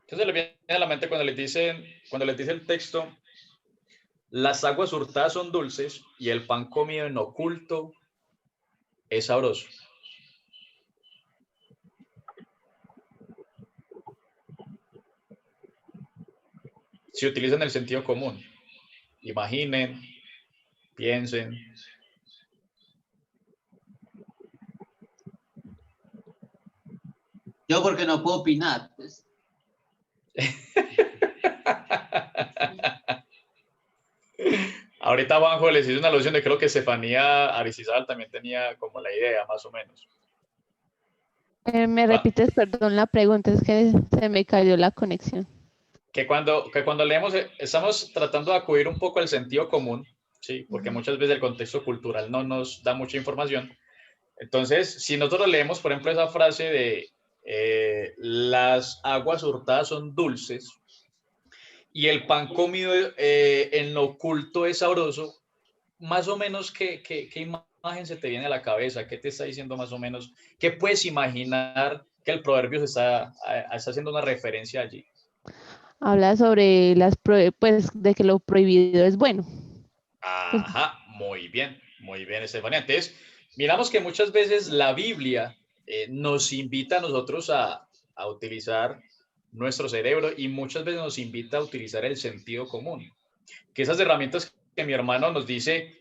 ¿Qué se les viene a la mente cuando les dice el texto, las aguas hurtadas son dulces y el pan comido en oculto es sabroso? Si utilizan el sentido común, imaginen, piensen. Yo porque no puedo opinar. Pues. Ahorita Juanjo les hizo una alusión de creo que Estefanía Aristizábal también tenía como la idea, más o menos. Me repites, perdón, la pregunta, es que se me cayó la conexión. Que cuando leemos, estamos tratando de acudir un poco al sentido común, ¿sí? Porque muchas veces el contexto cultural no nos da mucha información. Entonces, si nosotros leemos, por ejemplo, esa frase de las aguas hurtadas son dulces y el pan comido en lo oculto es sabroso, más o menos, ¿qué imagen se te viene a la cabeza? ¿Qué te está diciendo más o menos? ¿Qué puedes imaginar que el proverbio está haciendo una referencia allí? Habla sobre pues de que lo prohibido es bueno. Ajá, muy bien, Estefanía. Entonces, miramos que muchas veces la Biblia nos invita a nosotros a utilizar nuestro cerebro y muchas veces nos invita a utilizar el sentido común. Que esas herramientas que mi hermano nos dice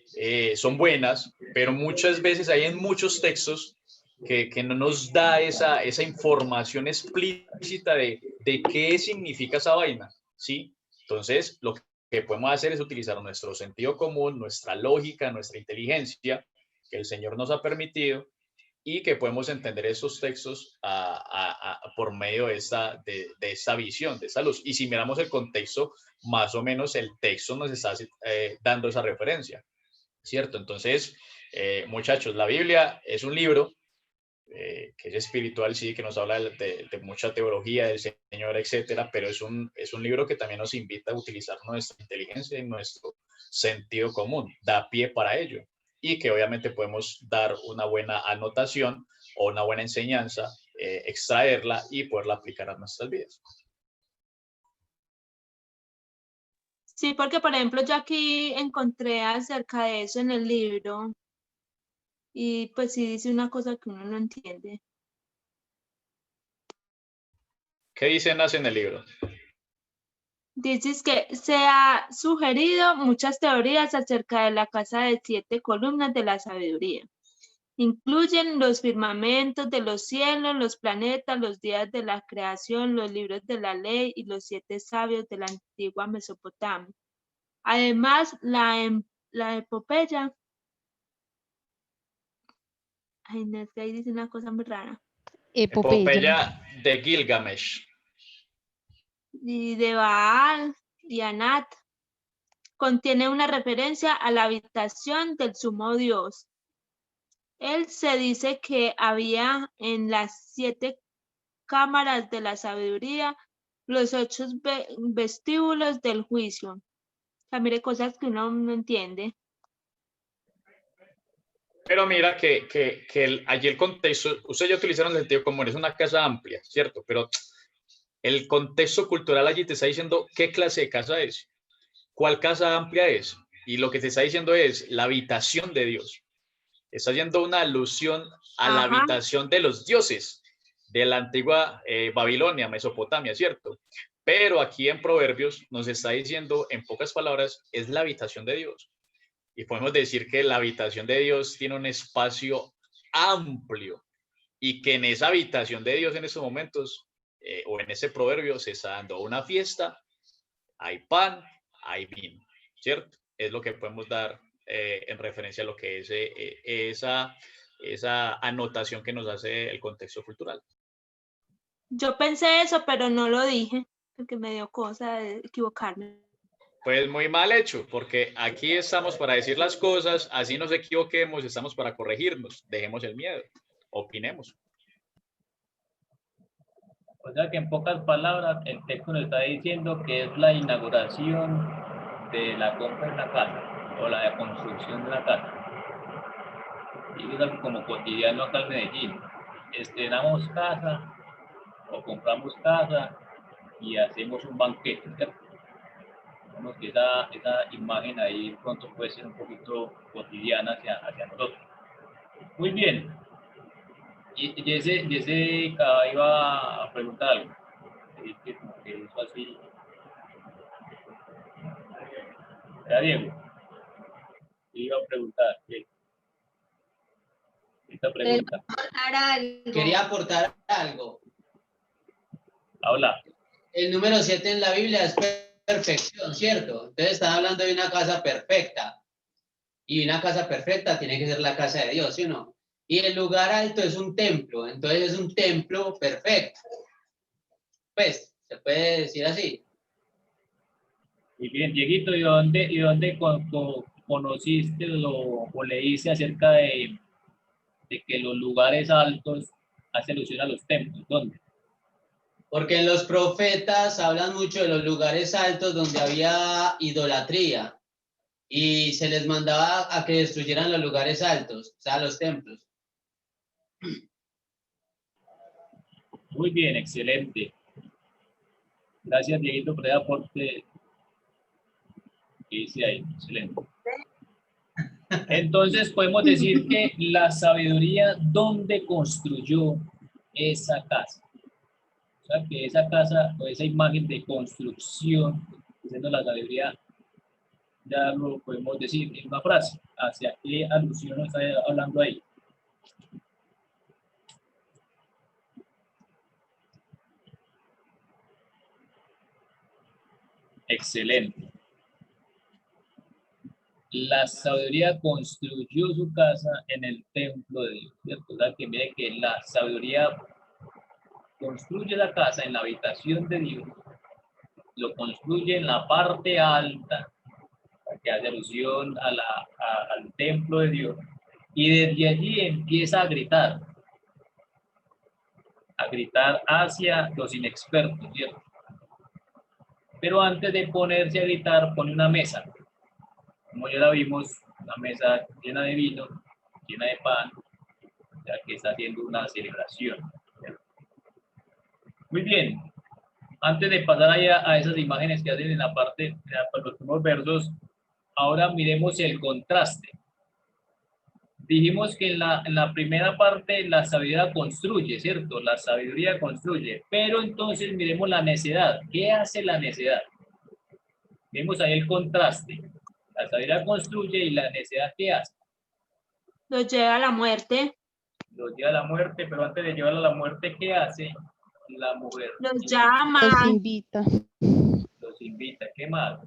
son buenas, pero muchas veces hay en muchos textos que no nos da esa información explícita de qué significa esa vaina, ¿sí? Entonces, lo que podemos hacer es utilizar nuestro sentido común, nuestra lógica, nuestra inteligencia, que el Señor nos ha permitido, y que podemos entender esos textos por medio de esta visión, de esta luz. Y si miramos el contexto, más o menos el texto nos está dando esa referencia, ¿cierto? Entonces, muchachos, la Biblia es un libro que es espiritual, sí, que nos habla de mucha teología del Señor, etcétera, pero es un libro que también nos invita a utilizar nuestra inteligencia y nuestro sentido común, da pie para ello, y que obviamente podemos dar una buena anotación o una buena enseñanza, extraerla y poderla aplicar a nuestras vidas. Sí, porque por ejemplo yo aquí encontré acerca de eso en el libro y pues sí dice una cosa que uno no entiende. ¿Qué dice Nace en el libro? Dices que se ha sugerido muchas teorías acerca de la casa de 7 columnas de la sabiduría. Incluyen los firmamentos de los cielos, los planetas, los días de la creación, los libros de la ley y los 7 sabios de la antigua Mesopotamia. Además, la epopeya Ay, no, es que ahí dice una cosa muy rara. Epopeya de Gilgamesh. Y de Baal y Anat. Contiene una referencia a la habitación del sumo Dios. Él se dice que había en las 7 cámaras de la sabiduría los 8 vestíbulos del juicio. O sea, mire, cosas que uno no entiende. Pero mira allí el contexto, ustedes ya utilizaron el sentido común, es una casa amplia, ¿cierto? Pero el contexto cultural allí te está diciendo qué clase de casa es, cuál casa amplia es. Y lo que te está diciendo es la habitación de Dios. Está haciendo una alusión a la habitación de los dioses de la antigua Babilonia, Mesopotamia, ¿cierto? Pero aquí en Proverbios nos está diciendo, en pocas palabras, es la habitación de Dios. Y podemos decir que la habitación de Dios tiene un espacio amplio y que en esa habitación de Dios en estos momentos, o en ese proverbio, se está dando una fiesta, hay pan, hay vino, ¿cierto? Es lo que podemos dar en referencia a lo que es esa anotación que nos hace el contexto cultural. Yo pensé eso, pero no lo dije, porque me dio cosa de equivocarme. Pues muy mal hecho, porque aquí estamos para decir las cosas, así nos equivoquemos, estamos para corregirnos, dejemos el miedo, opinemos. O sea que en pocas palabras el texto nos está diciendo que es la inauguración de la compra de una casa o la construcción de una casa. Y es algo como cotidiano acá en Medellín. Estrenamos casa o compramos casa y hacemos un banquete, ¿cierto? Vemos que esa imagen ahí pronto puede ser un poquito cotidiana hacia nosotros. Muy bien. Y ese iba a preguntar algo. Que eso así. Era Diego. Iba a preguntar. Esta pregunta. Quería aportar algo. Habla. El número 7 en la Biblia es perfección, ¿cierto? Entonces están hablando de una casa perfecta. Y una casa perfecta tiene que ser la casa de Dios, ¿sí o no? Y el lugar alto es un templo, entonces es un templo perfecto. Pues, se puede decir así. Y bien, Dieguito, ¿y dónde conociste o leíste acerca de que los lugares altos hacen alusión a los templos? ¿Dónde? Porque los profetas hablan mucho de los lugares altos donde había idolatría y se les mandaba a que destruyeran los lugares altos, o sea, los templos. Muy bien, excelente. Gracias, Dieguito, por el aporte que hice ahí. Excelente. Entonces, podemos decir que la sabiduría, ¿dónde construyó esa casa? O sea, que esa casa o esa imagen de construcción, siendo la sabiduría, ya lo podemos decir en una frase. ¿Hacia qué alusión está hablando ahí? Excelente. La sabiduría construyó su casa en el templo de Dios, ¿cierto? O sea, que mire que la sabiduría construye la casa en la habitación de Dios, lo construye en la parte alta, que hace alusión al templo de Dios, y desde allí empieza a gritar hacia los inexpertos, ¿cierto? Pero antes de ponerse a gritar, pone una mesa. Como ya la vimos, una mesa llena de vino, llena de pan, ya que está haciendo una celebración. Muy bien. Antes de pasar allá a esas imágenes que hacen en la parte, en los primeros versos, ahora miremos el contraste. Dijimos que en la primera parte la sabiduría construye, ¿cierto? La sabiduría construye. Pero entonces miremos la necedad. ¿Qué hace la necedad? Vemos ahí el contraste. La sabiduría construye y la necedad, ¿qué hace? Los lleva a la muerte. Los lleva a la muerte, pero antes de llevarlo a la muerte, ¿qué hace la mujer? Los llama. Los invita. Los invita. ¿Qué más?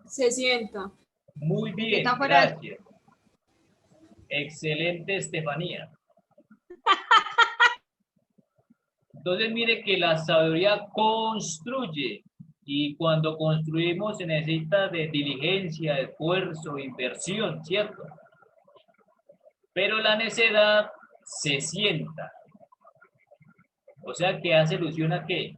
Se sienta. Muy bien, Está fuera. gracias. Excelente, Estefanía. Entonces mire que la sabiduría construye, y cuando construimos se necesita de diligencia, esfuerzo, inversión, ¿cierto? Pero la necedad se sienta. O sea que hace alusión a qué.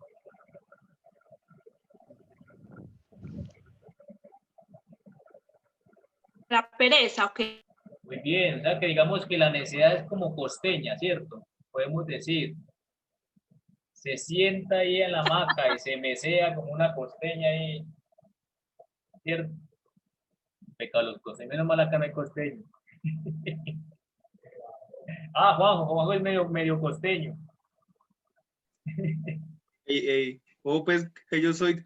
La pereza, ok. Muy bien, o sea que digamos que la necedad es como costeña, ¿cierto? Podemos decir, se sienta ahí en la hamaca y se mesea como una costeña ahí, ¿cierto? Pecado los costeños, menos mal acá no hay costeño. Ah, Juanjo es medio costeño. O pues que yo soy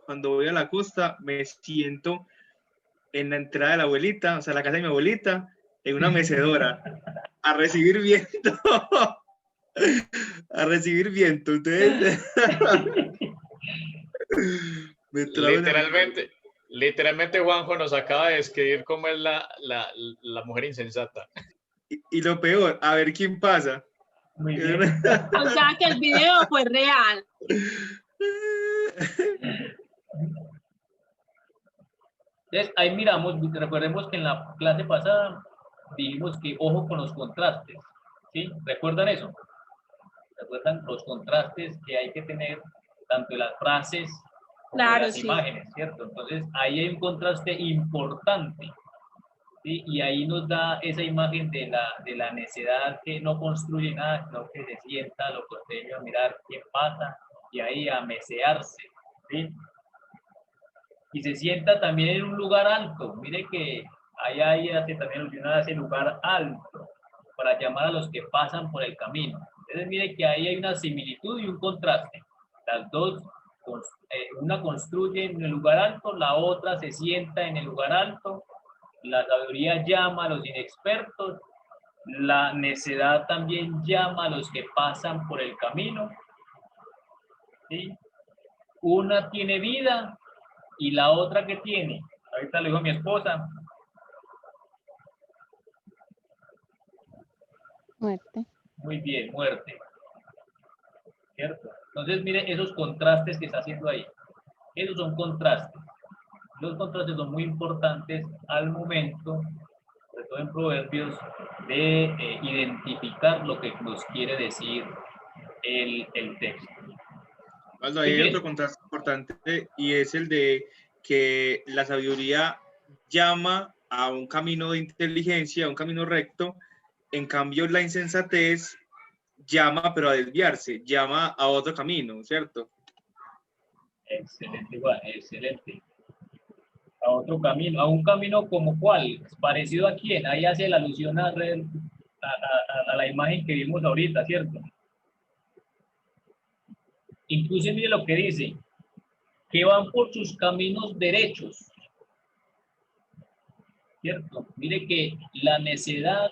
cuando voy a la costa, me siento en la entrada de la abuelita, o sea, la casa de mi abuelita, en una mecedora, a recibir viento. A recibir viento. Entonces, me trae Literalmente Juanjo nos acaba de describir cómo es la mujer insensata. y lo peor, a ver quién pasa. Muy bien. O sea que el video fue real. Entonces, ahí miramos, recordemos que en la clase pasada dijimos que ojo con los contrastes, ¿sí? ¿Recuerdan eso? ¿Recuerdan los contrastes que hay que tener tanto en las frases como en Claro, las sí. imágenes, ¿cierto? Entonces, ahí hay un contraste importante, ¿sí? Y ahí nos da esa imagen de la necedad que no construye nada, sino que se sienta lo costeño a mirar quién pasa y ahí a mesearse, ¿sí? Y se sienta también en un lugar alto. Mire que ahí hace también alusión a ese lugar alto para llamar a los que pasan por el camino. Entonces mire que ahí hay una similitud y un contraste. Las dos, una construye en el lugar alto, la otra se sienta en el lugar alto. La sabiduría llama a los inexpertos, la necedad también llama a los que pasan por el camino, ¿sí? Una tiene vida y la otra que tiene, ahorita le digo a mi esposa. Muerte. Muy bien, muerte. ¿Cierto? Entonces, mire esos contrastes que está haciendo ahí. Esos son contrastes. Los contrastes son muy importantes al momento, sobre todo en Proverbios, de identificar lo que nos quiere decir el texto. Cuando hay otro contraste importante y es el de que la sabiduría llama a un camino de inteligencia, a un camino recto, en cambio la insensatez llama pero a desviarse, llama a otro camino, ¿cierto? Excelente, Juan, excelente. A otro camino, a un camino como cuál, parecido a quién, ahí hace la alusión a la imagen que vimos ahorita, ¿cierto? Incluso mire lo que dice, que van por sus caminos derechos, ¿cierto? Mire que la necedad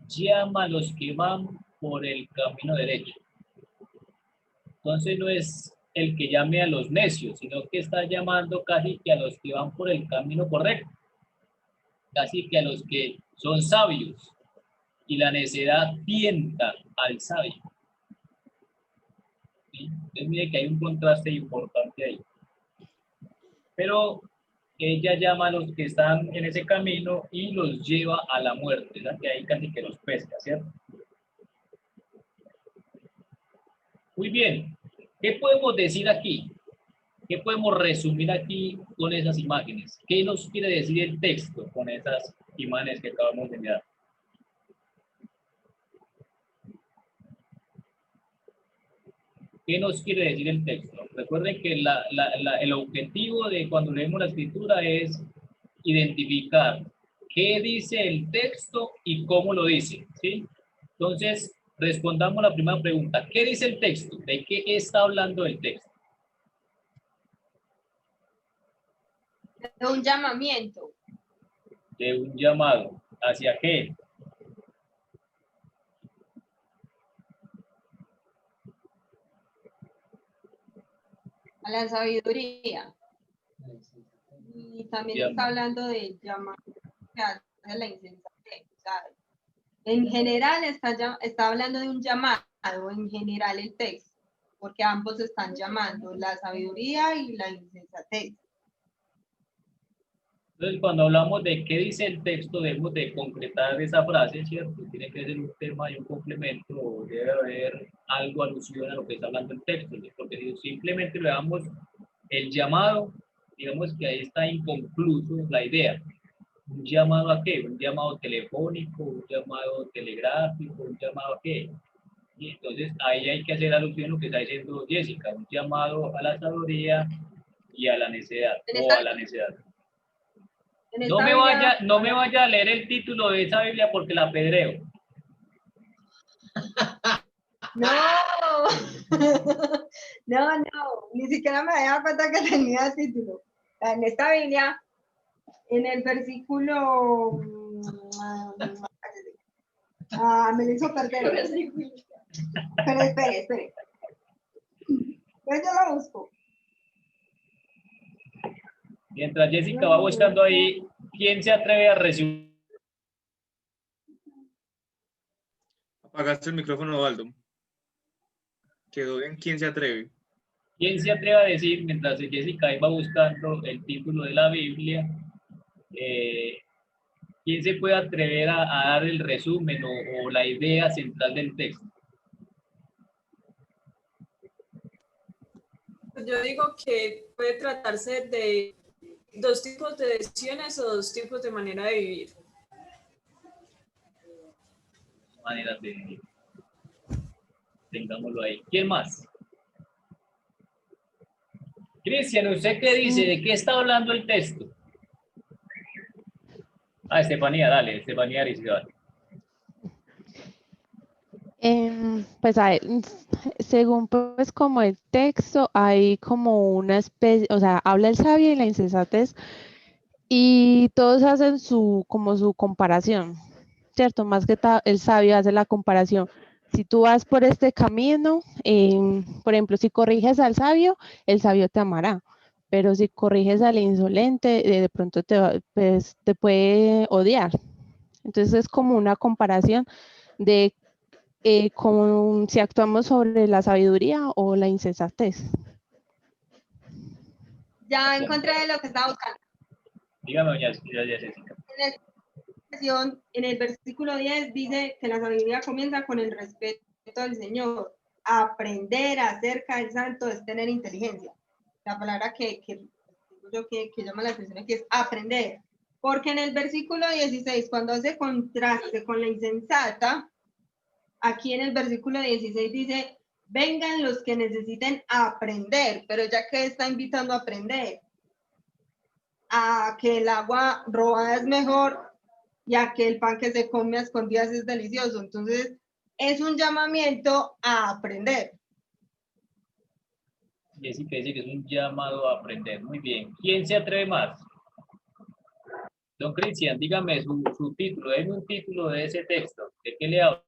llama a los que van por el camino derecho. Entonces no es el que llame a los necios, sino que está llamando casi que a los que van por el camino correcto, casi que a los que son sabios, y la necedad tienta al sabio. ¿Sí? Entonces mire que hay un contraste importante ahí. Pero ella llama a los que están en ese camino y los lleva a la muerte, ¿verdad? Que ahí casi que los pesca, ¿cierto? Muy bien. ¿Qué podemos decir aquí? ¿Qué podemos resumir aquí con esas imágenes? ¿Qué nos quiere decir el texto con esas imágenes que acabamos de mirar? ¿Qué nos quiere decir el texto? Recuerden que el objetivo de cuando leemos la escritura es identificar qué dice el texto y cómo lo dice, ¿sí? Entonces, respondamos la primera pregunta. ¿Qué dice el texto? ¿De qué está hablando el texto? De un llamamiento. De un llamado. ¿Hacia qué? A la sabiduría. Y también está hablando del llamado que hace la insensatez. O sea, En general está hablando de un llamado, en general el texto, porque ambos están llamando, la sabiduría y la insensatez. Entonces, cuando hablamos de qué dice el texto, debemos de concretar esa frase, ¿cierto? Tiene que ser un tema y un complemento, o debe haber algo alusivo a lo que está hablando el texto, ¿sí? Porque si simplemente le damos el llamado, digamos que ahí está inconcluso la idea. ¿Un llamado a qué? ¿Un llamado telefónico? ¿Un llamado telegráfico? ¿Un llamado a qué? Y entonces ahí hay que hacer alusión a lo que está diciendo Jessica, un llamado a la sabiduría y a la necedad, o a la necedad. No me vaya a leer el título de esa Biblia porque la pedreo. No, no, ni siquiera me había dado cuenta que tenía título. En esta Biblia, en el versículo, me lo hizo perder. Pero espere. Pues yo lo busco. Mientras Jessica va buscando ahí, ¿quién se atreve a resumir? Apagaste el micrófono, Waldo. Quedó bien. ¿Quién se atreve? ¿Quién se atreve a decir, mientras Jessica iba buscando el título de la Biblia, quién se puede atrever a dar el resumen o la idea central del texto? Yo digo que puede tratarse de dos tipos de decisiones o dos tipos de manera de vivir. Maneras de vivir. Tengámoslo ahí. ¿Quién más? Cristian, ¿usted qué dice? ¿De qué está hablando el texto? Estefanía, dale, Estefanía Arizabal. Pues a ver, según pues como el texto, hay como una especie, o sea, habla el sabio y la insensatez, y todos hacen como su comparación, ¿cierto? Más que el sabio hace la comparación. Si tú vas por este camino, por ejemplo, si corriges al sabio, el sabio te amará, pero si corriges al insolente, de pronto pues, te puede odiar. Entonces es como una comparación de si actuamos sobre la sabiduría o la insensatez. Ya encontré lo que estaba buscando. Dígame, doña Jessica. En el versículo 10 dice que la sabiduría comienza con el respeto al Señor. Aprender acerca del santo es tener inteligencia. La palabra que llama la atención aquí es aprender. Porque en el versículo 16, cuando hace contraste con la insensata, aquí en el versículo 16 dice, vengan los que necesiten aprender, pero ya que está invitando a aprender, a que el agua robada es mejor y a que el pan que se come a escondidas es delicioso. Entonces, es un llamamiento a aprender. Jessica dice que es un llamado a aprender. Muy bien. ¿Quién se atreve más? Don Cristian, dígame su título. Denme un título de ese texto. ¿De qué le habla?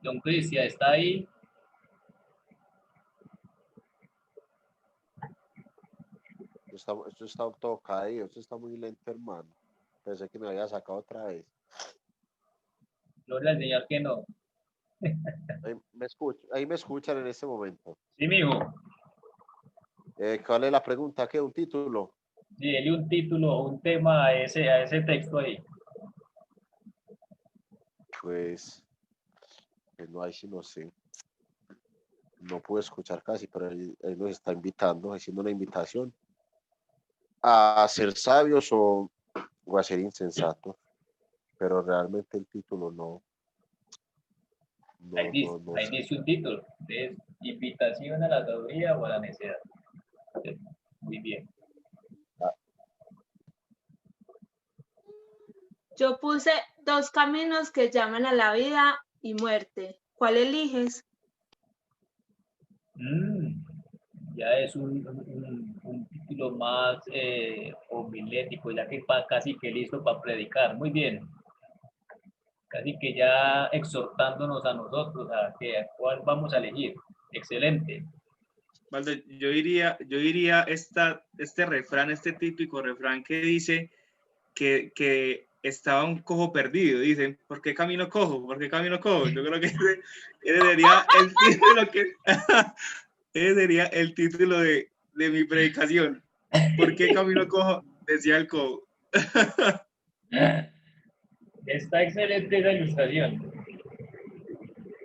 Don Cristian, ¿está ahí? Esto está todo caído, esto está muy lento, hermano. Pensé que me había sacado otra vez. Gloria al Señor que no. Ahí me escuchan en este momento. Sí, mijo. ¿Cuál es la pregunta? ¿Qué? ¿Un título? Sí, dele un título o un tema a ese texto ahí. Pues no hay, sí, no sé. No puedo escuchar casi, pero él nos está invitando, haciendo una invitación a ser sabios o a ser insensatos. Pero realmente el título no. Ahí dice un título. Es invitación a la sabiduría o a la necedad. Muy bien. Yo puse dos caminos que llaman a la vida y muerte. ¿Cuál eliges? Ya es un título más homilético, ya que casi que listo para predicar. Muy bien. Casi que ya exhortándonos a nosotros a que cuál vamos a elegir. Excelente. Valdo, yo diría este refrán, este típico refrán que dice que estaba un cojo perdido. Dicen, ¿por qué camino cojo? ¿Por qué camino cojo? Yo creo que ese sería el título ese sería el título de mi predicación. ¿Por qué camino cojo? Decía el cojo. Está excelente esa ilustración.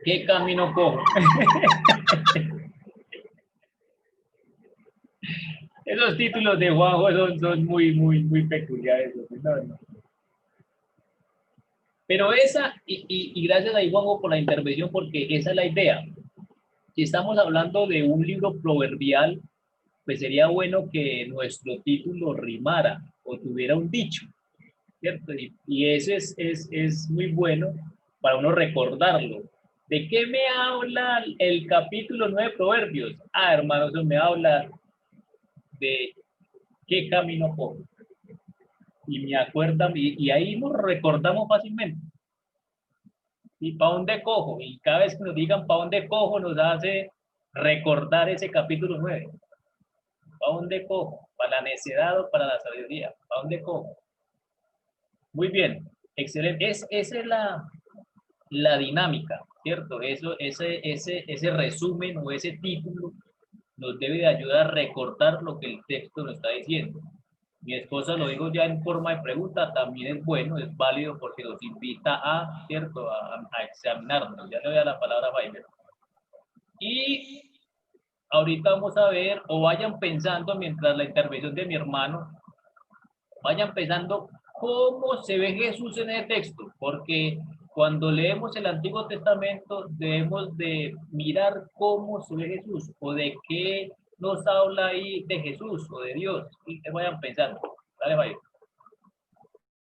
¿Qué camino cojo? Esos títulos de Juanjo son muy peculiares. No. Pero esa, y gracias a Juanjo por la intervención, porque esa es la idea. Si estamos hablando de un libro proverbial, pues sería bueno que nuestro título rimara o tuviera un dicho, ¿cierto? Y eso es muy bueno para uno recordarlo. ¿De qué me habla el capítulo 9 de Proverbios? Ah, hermano, eso me habla de qué camino cojo. Y me acuerda, y ahí nos recordamos fácilmente. ¿Y para dónde cojo? Y cada vez que nos digan para dónde cojo, nos hace recordar ese capítulo 9. ¿Para dónde cojo? ¿Para la necedad o para la sabiduría? ¿Para dónde cojo? Muy bien, excelente. Esa es la dinámica, ¿cierto? Ese resumen o ese título nos debe de ayudar a recordar lo que el texto nos está diciendo. Mi esposa lo digo ya en forma de pregunta, también es bueno, es válido porque nos invita a, ¿cierto?, a examinarnos. Ya le doy a la palabra a Jaime. Y ahorita vamos a ver, o vayan pensando mientras la intervención de mi hermano, vayan pensando cómo se ve Jesús en el texto, porque cuando leemos el Antiguo Testamento debemos de mirar cómo se ve Jesús, o de qué nos habla ahí de Jesús, o de Dios, y que vayan pensando. Dale, vaya.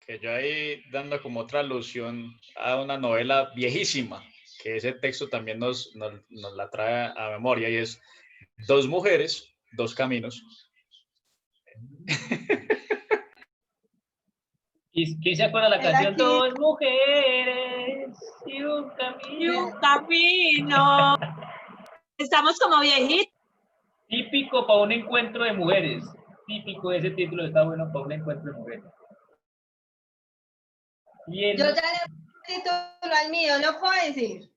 Que yo ahí dando como otra alusión a una novela viejísima, que ese texto también nos la trae a memoria, y es Dos mujeres, dos caminos. ¿Y quién se acuerda de la canción? Dos mujeres y un camino. Y un camino. Estamos como viejitos. Típico para un encuentro de mujeres. Típico, ese título está bueno para un encuentro de mujeres. Bien. Yo ya le puse el título al mío, ¿lo puedo decir?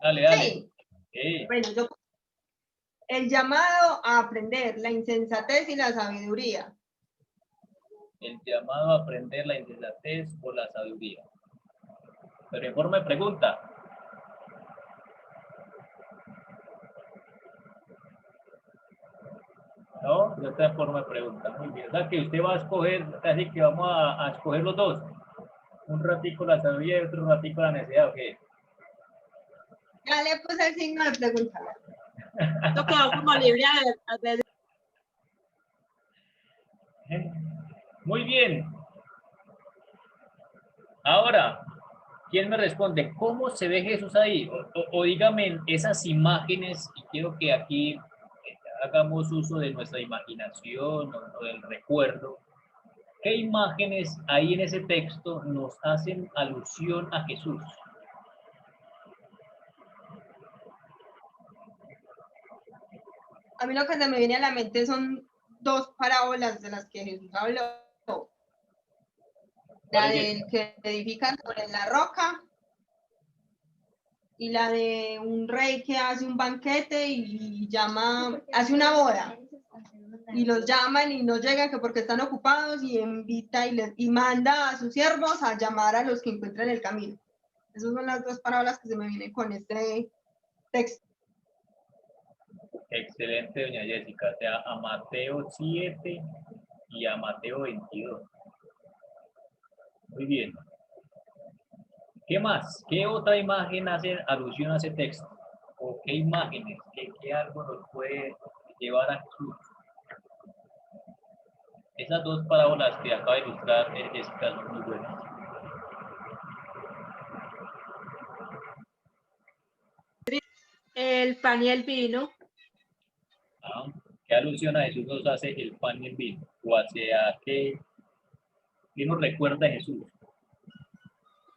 Dale. Sí. Bueno, el llamado a aprender, la insensatez y la sabiduría. El llamado a aprender la insensatez o la sabiduría. Pero en forma de pregunta. ¿No? De otra forma de pregunta. Muy bien. O sea que usted va a escoger, así que vamos a escoger los dos. Un ratico la sabiduría y otro ratico la necesidad, ¿o qué? Ya le puse el signo de pregunta. Esto quedó como libre de... Muy bien. Ahora, ¿quién me responde? ¿Cómo se ve Jesús ahí? O dígame esas imágenes, y quiero que aquí hagamos uso de nuestra imaginación o del recuerdo. ¿Qué imágenes ahí en ese texto nos hacen alusión a Jesús? A mí lo que se me viene a la mente son dos parábolas de las que Jesús habló. La del que edifican sobre la roca y la de un rey que hace un banquete y hace una boda. Y los llaman y no llegan que porque están ocupados y invita y manda a sus siervos a llamar a los que encuentran el camino. Esas son las dos parábolas que se me vienen con este texto. Excelente, doña Jessica. O sea, a Mateo 7 y a Mateo 22. Muy bien. ¿Qué más? ¿Qué otra imagen hace alusión a ese texto? ¿O qué imágenes? ¿Qué algo nos puede llevar a Jesús? Esas dos parábolas que acaba de ilustrar Jessica son muy buenas. El pan y el vino. ¿Qué alusión a Jesús nos hace el pan y el vino? ¿O hacia qué nos recuerda a Jesús?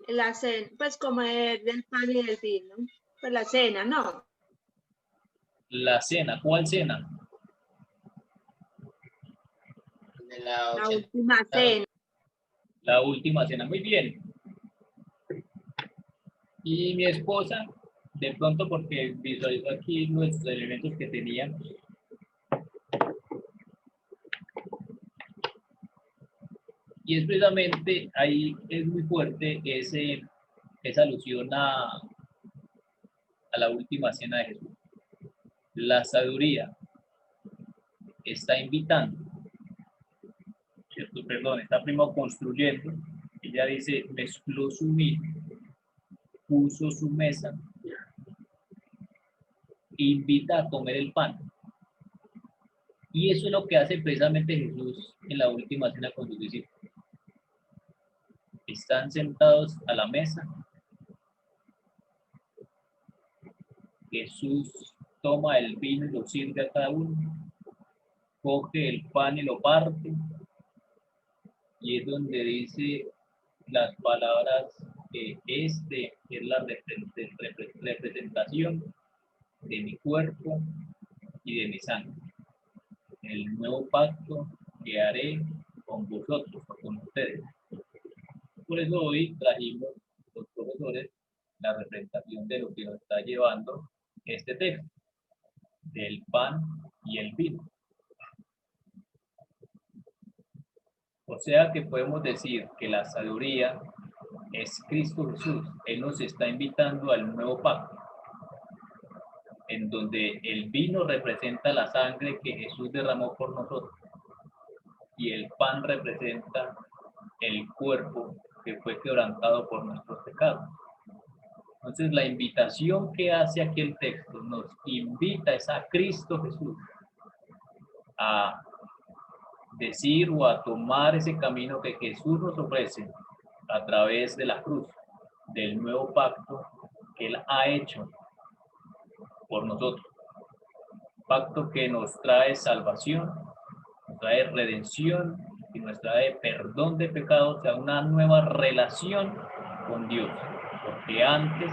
la cena, pues comer del pan y del vino. Pues la cena, ¿no? La cena, ¿cuál cena? De la La 80. última cena. La última cena, muy bien. Y mi esposa, de pronto porque visualizo aquí los elementos que teníamos. Y es precisamente ahí es muy fuerte esa alusión a la última cena de Jesús. La sabiduría está invitando, ¿cierto? Perdón, está primero construyendo. Ella dice, mezcló su vino, puso su mesa, invita a comer el pan. Y eso es lo que hace precisamente Jesús en la última cena con sus discípulos. Están sentados a la mesa. Jesús toma el vino y lo sirve a cada uno. Coge el pan y lo parte. Y es donde dice las palabras que este es la representación de mi cuerpo y de mi sangre. El nuevo pacto que haré con vosotros o con ustedes. Por eso hoy trajimos los profesores la representación de lo que nos está llevando este texto, del pan y el vino. O sea que podemos decir que la sabiduría es Cristo Jesús. Él nos está invitando al nuevo pacto, en donde el vino representa la sangre que Jesús derramó por nosotros y el pan representa el cuerpo que fue quebrantado por nuestros pecados. Entonces la invitación que hace aquí el texto nos invita es a Cristo Jesús a decir o a tomar ese camino que Jesús nos ofrece a través de la cruz, del nuevo pacto que Él ha hecho por nosotros. Pacto que nos trae salvación, nos trae redención y nos trae perdón de pecados, o sea, una nueva relación con Dios. Porque antes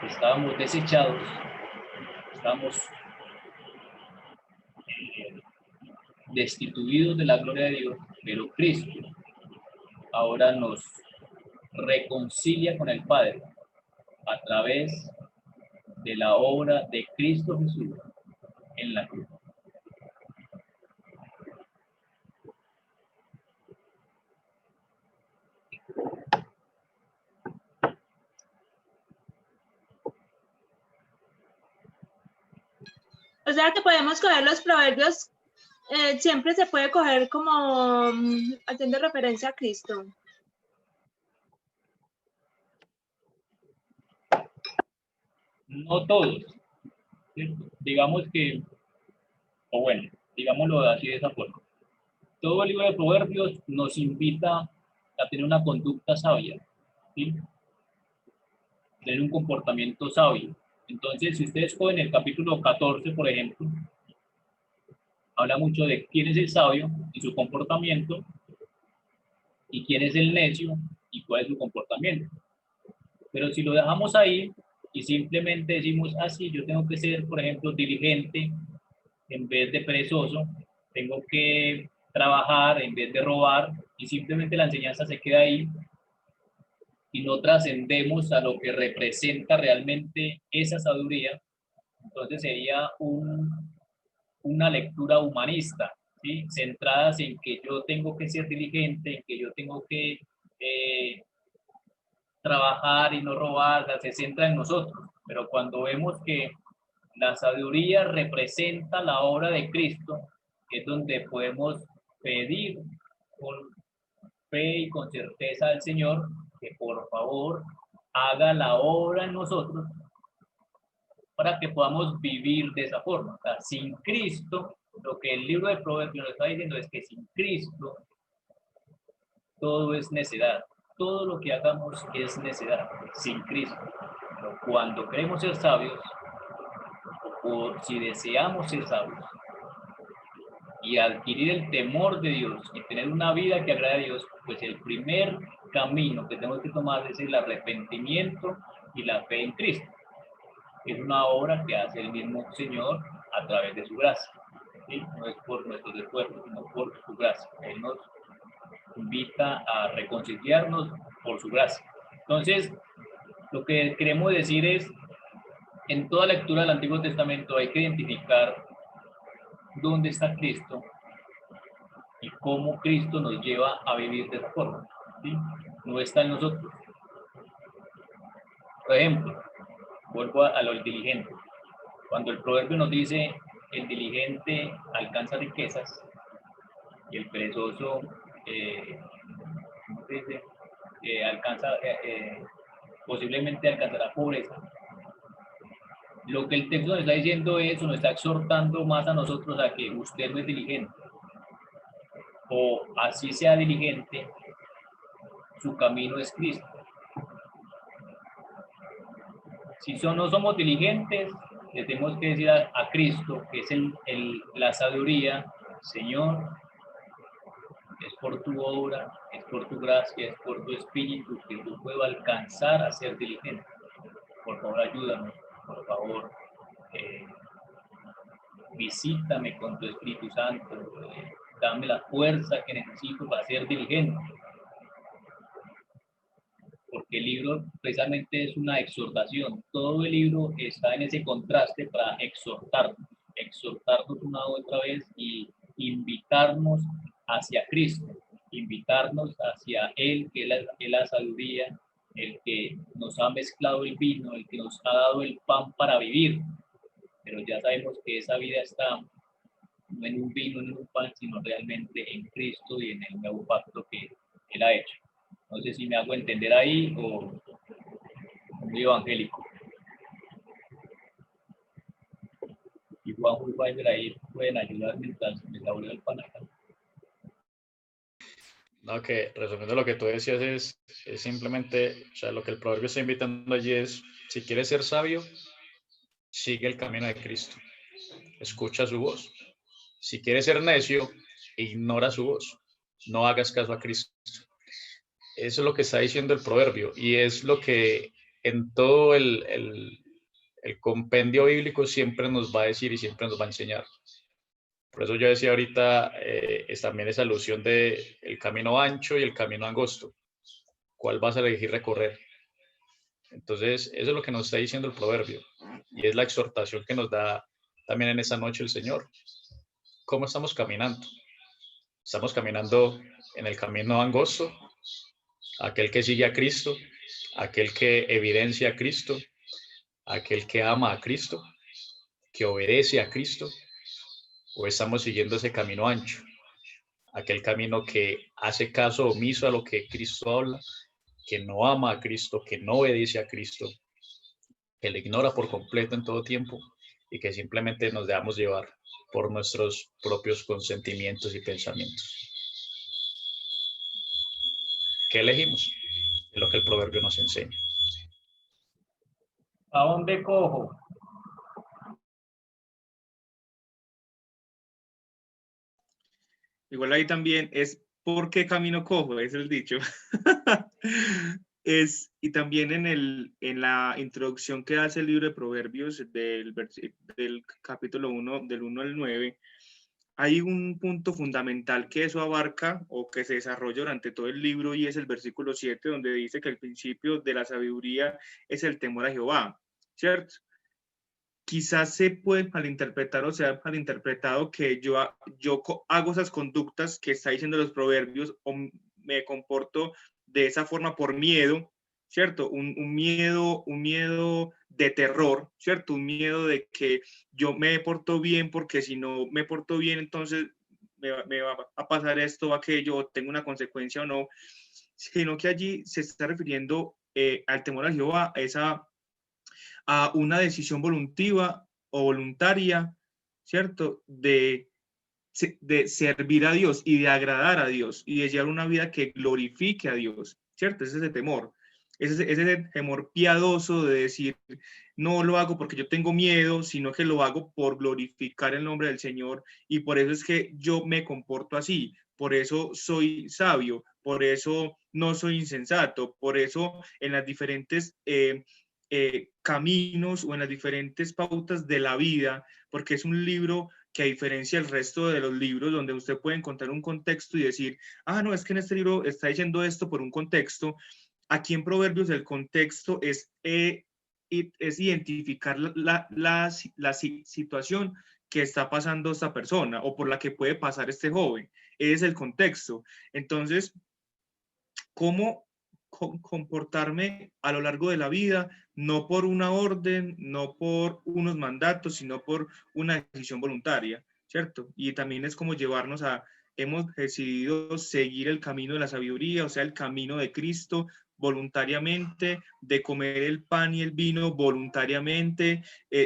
estábamos desechados, estábamos destituidos de la gloria de Dios, pero Cristo ahora nos reconcilia con el Padre a través de la obra de Cristo Jesús en la cruz. O sea que podemos coger los proverbios, siempre se puede coger como haciendo referencia a Cristo. No todos, ¿cierto? Digamos que, o bueno, digámoslo así de esa forma. Todo el libro de Proverbios nos invita a tener una conducta sabia, ¿sí? Tener un comportamiento sabio. Entonces, si ustedes cogen el capítulo 14, por ejemplo, habla mucho de quién es el sabio y su comportamiento, y quién es el necio y cuál es su comportamiento. Pero si lo dejamos ahí y simplemente decimos, sí, yo tengo que ser, por ejemplo, diligente en vez de perezoso, tengo que trabajar en vez de robar, y simplemente la enseñanza se queda ahí, y no trascendemos a lo que representa realmente esa sabiduría, entonces sería una lectura humanista, ¿sí? Centradas en que yo tengo que ser diligente, en que yo tengo que trabajar y no robar, o sea, se centra en nosotros. Pero cuando vemos que la sabiduría representa la obra de Cristo, es donde podemos pedir con fe y con certeza al Señor que por favor haga la obra en nosotros para que podamos vivir de esa forma. O sea, sin Cristo, lo que el libro de Proverbios nos está diciendo es que sin Cristo todo es necedad. Todo lo que hagamos es necedad, sin Cristo. Pero cuando queremos ser sabios, o si deseamos ser sabios, y adquirir el temor de Dios y tener una vida que agrade a Dios, pues el primer camino que tenemos que tomar es el arrepentimiento y la fe en Cristo. Es una obra que hace el mismo Señor a través de su gracia, ¿sí? No es por nuestros esfuerzos, sino por su gracia. Él nos invita a reconciliarnos por su gracia. Entonces, lo que queremos decir es, en toda lectura del Antiguo Testamento hay que identificar dónde está Cristo y cómo Cristo nos lleva a vivir de esa forma, ¿sí? No está en nosotros. Por ejemplo, vuelvo a lo diligente. Cuando el proverbio nos dice, el diligente alcanza riquezas y el perezoso, ¿cómo se dice? Posiblemente alcanzará pobreza. Lo que el texto nos está diciendo es, nos está exhortando más a nosotros a que usted no es diligente. O así sea diligente, su camino es Cristo. Si no somos diligentes, le tenemos que decir a Cristo, que es la sabiduría, Señor, es por tu obra, es por tu gracia, es por tu espíritu que yo puedo alcanzar a ser diligente. Por favor, ayúdame, por favor, visítame con tu Espíritu Santo, dame la fuerza que necesito para ser diligente. Porque el libro precisamente es una exhortación. Todo el libro está en ese contraste para exhortarnos una u otra vez y invitarnos hacia Cristo, invitarnos hacia Él, que es la sabiduría, el que nos ha mezclado el vino, el que nos ha dado el pan para vivir. Pero ya sabemos que esa vida está no en un vino, no en un pan, sino realmente en Cristo y en el nuevo pacto que Él ha hecho. No sé si me hago entender ahí o muy evangélico. Y Juan y Fiverr ahí pueden ayudar mientras me saboreo el pan acá. No, que resumiendo lo que tú decías es simplemente, o sea, lo que el proverbio está invitando allí es, si quieres ser sabio, sigue el camino de Cristo, escucha su voz. Si quieres ser necio, ignora su voz, no hagas caso a Cristo. Eso es lo que está diciendo el proverbio y es lo que en todo el compendio bíblico siempre nos va a decir y siempre nos va a enseñar. Por eso yo decía ahorita, es también esa alusión de el camino ancho y el camino angosto. ¿Cuál vas a elegir recorrer? Entonces, eso es lo que nos está diciendo el proverbio y es la exhortación que nos da también en esta noche el Señor. ¿Cómo estamos caminando? ¿Estamos caminando en el camino angosto? Aquel que sigue a Cristo, aquel que evidencia a Cristo, aquel que ama a Cristo, que obedece a Cristo, o estamos siguiendo ese camino ancho, aquel camino que hace caso omiso a lo que Cristo habla, que no ama a Cristo, que no obedece a Cristo, que le ignora por completo en todo tiempo y que simplemente nos dejamos llevar por nuestros propios consentimientos y pensamientos. ¿Qué elegimos? Es lo que el proverbio nos enseña. ¿A dónde cojo? Igual ahí también es ¿por qué camino cojo? Es el dicho. Y también en la introducción que hace el libro de Proverbios del capítulo 1, del 1 al 9, hay un punto fundamental que eso abarca o que se desarrolla durante todo el libro y es el versículo 7, donde dice que el principio de la sabiduría es el temor a Jehová, ¿cierto? Quizás se puede malinterpretar o sea malinterpretado que yo hago esas conductas que está diciendo los proverbios o me comporto de esa forma por miedo, ¿cierto? Un miedo de terror, ¿cierto? Un miedo de que yo me porto bien porque si no me porto bien entonces me va a pasar esto o aquello, tengo una consecuencia o no, sino que allí se está refiriendo al temor a Jehová, a una decisión voluntaria, ¿cierto? De servir a Dios y de agradar a Dios y de llevar una vida que glorifique a Dios, ¿cierto? Ese es ese temor. Ese temor piadoso de decir, no lo hago porque yo tengo miedo, sino que lo hago por glorificar el nombre del Señor, y por eso es que yo me comporto así, por eso soy sabio, por eso no soy insensato, por eso en las diferentes caminos o en las diferentes pautas de la vida, porque es un libro que a diferencia del resto de los libros donde usted puede encontrar un contexto y decir, ah, no, es que en este libro está diciendo esto por un contexto, aquí en Proverbios el contexto es identificar la situación que está pasando esta persona o por la que puede pasar este joven. Ese es el contexto. Entonces, ¿cómo comportarme a lo largo de la vida? No por una orden, no por unos mandatos, sino por una decisión voluntaria, ¿cierto? Y también es como llevarnos hemos decidido seguir el camino de la sabiduría, o sea, el camino de Cristo voluntariamente, de comer el pan y el vino voluntariamente,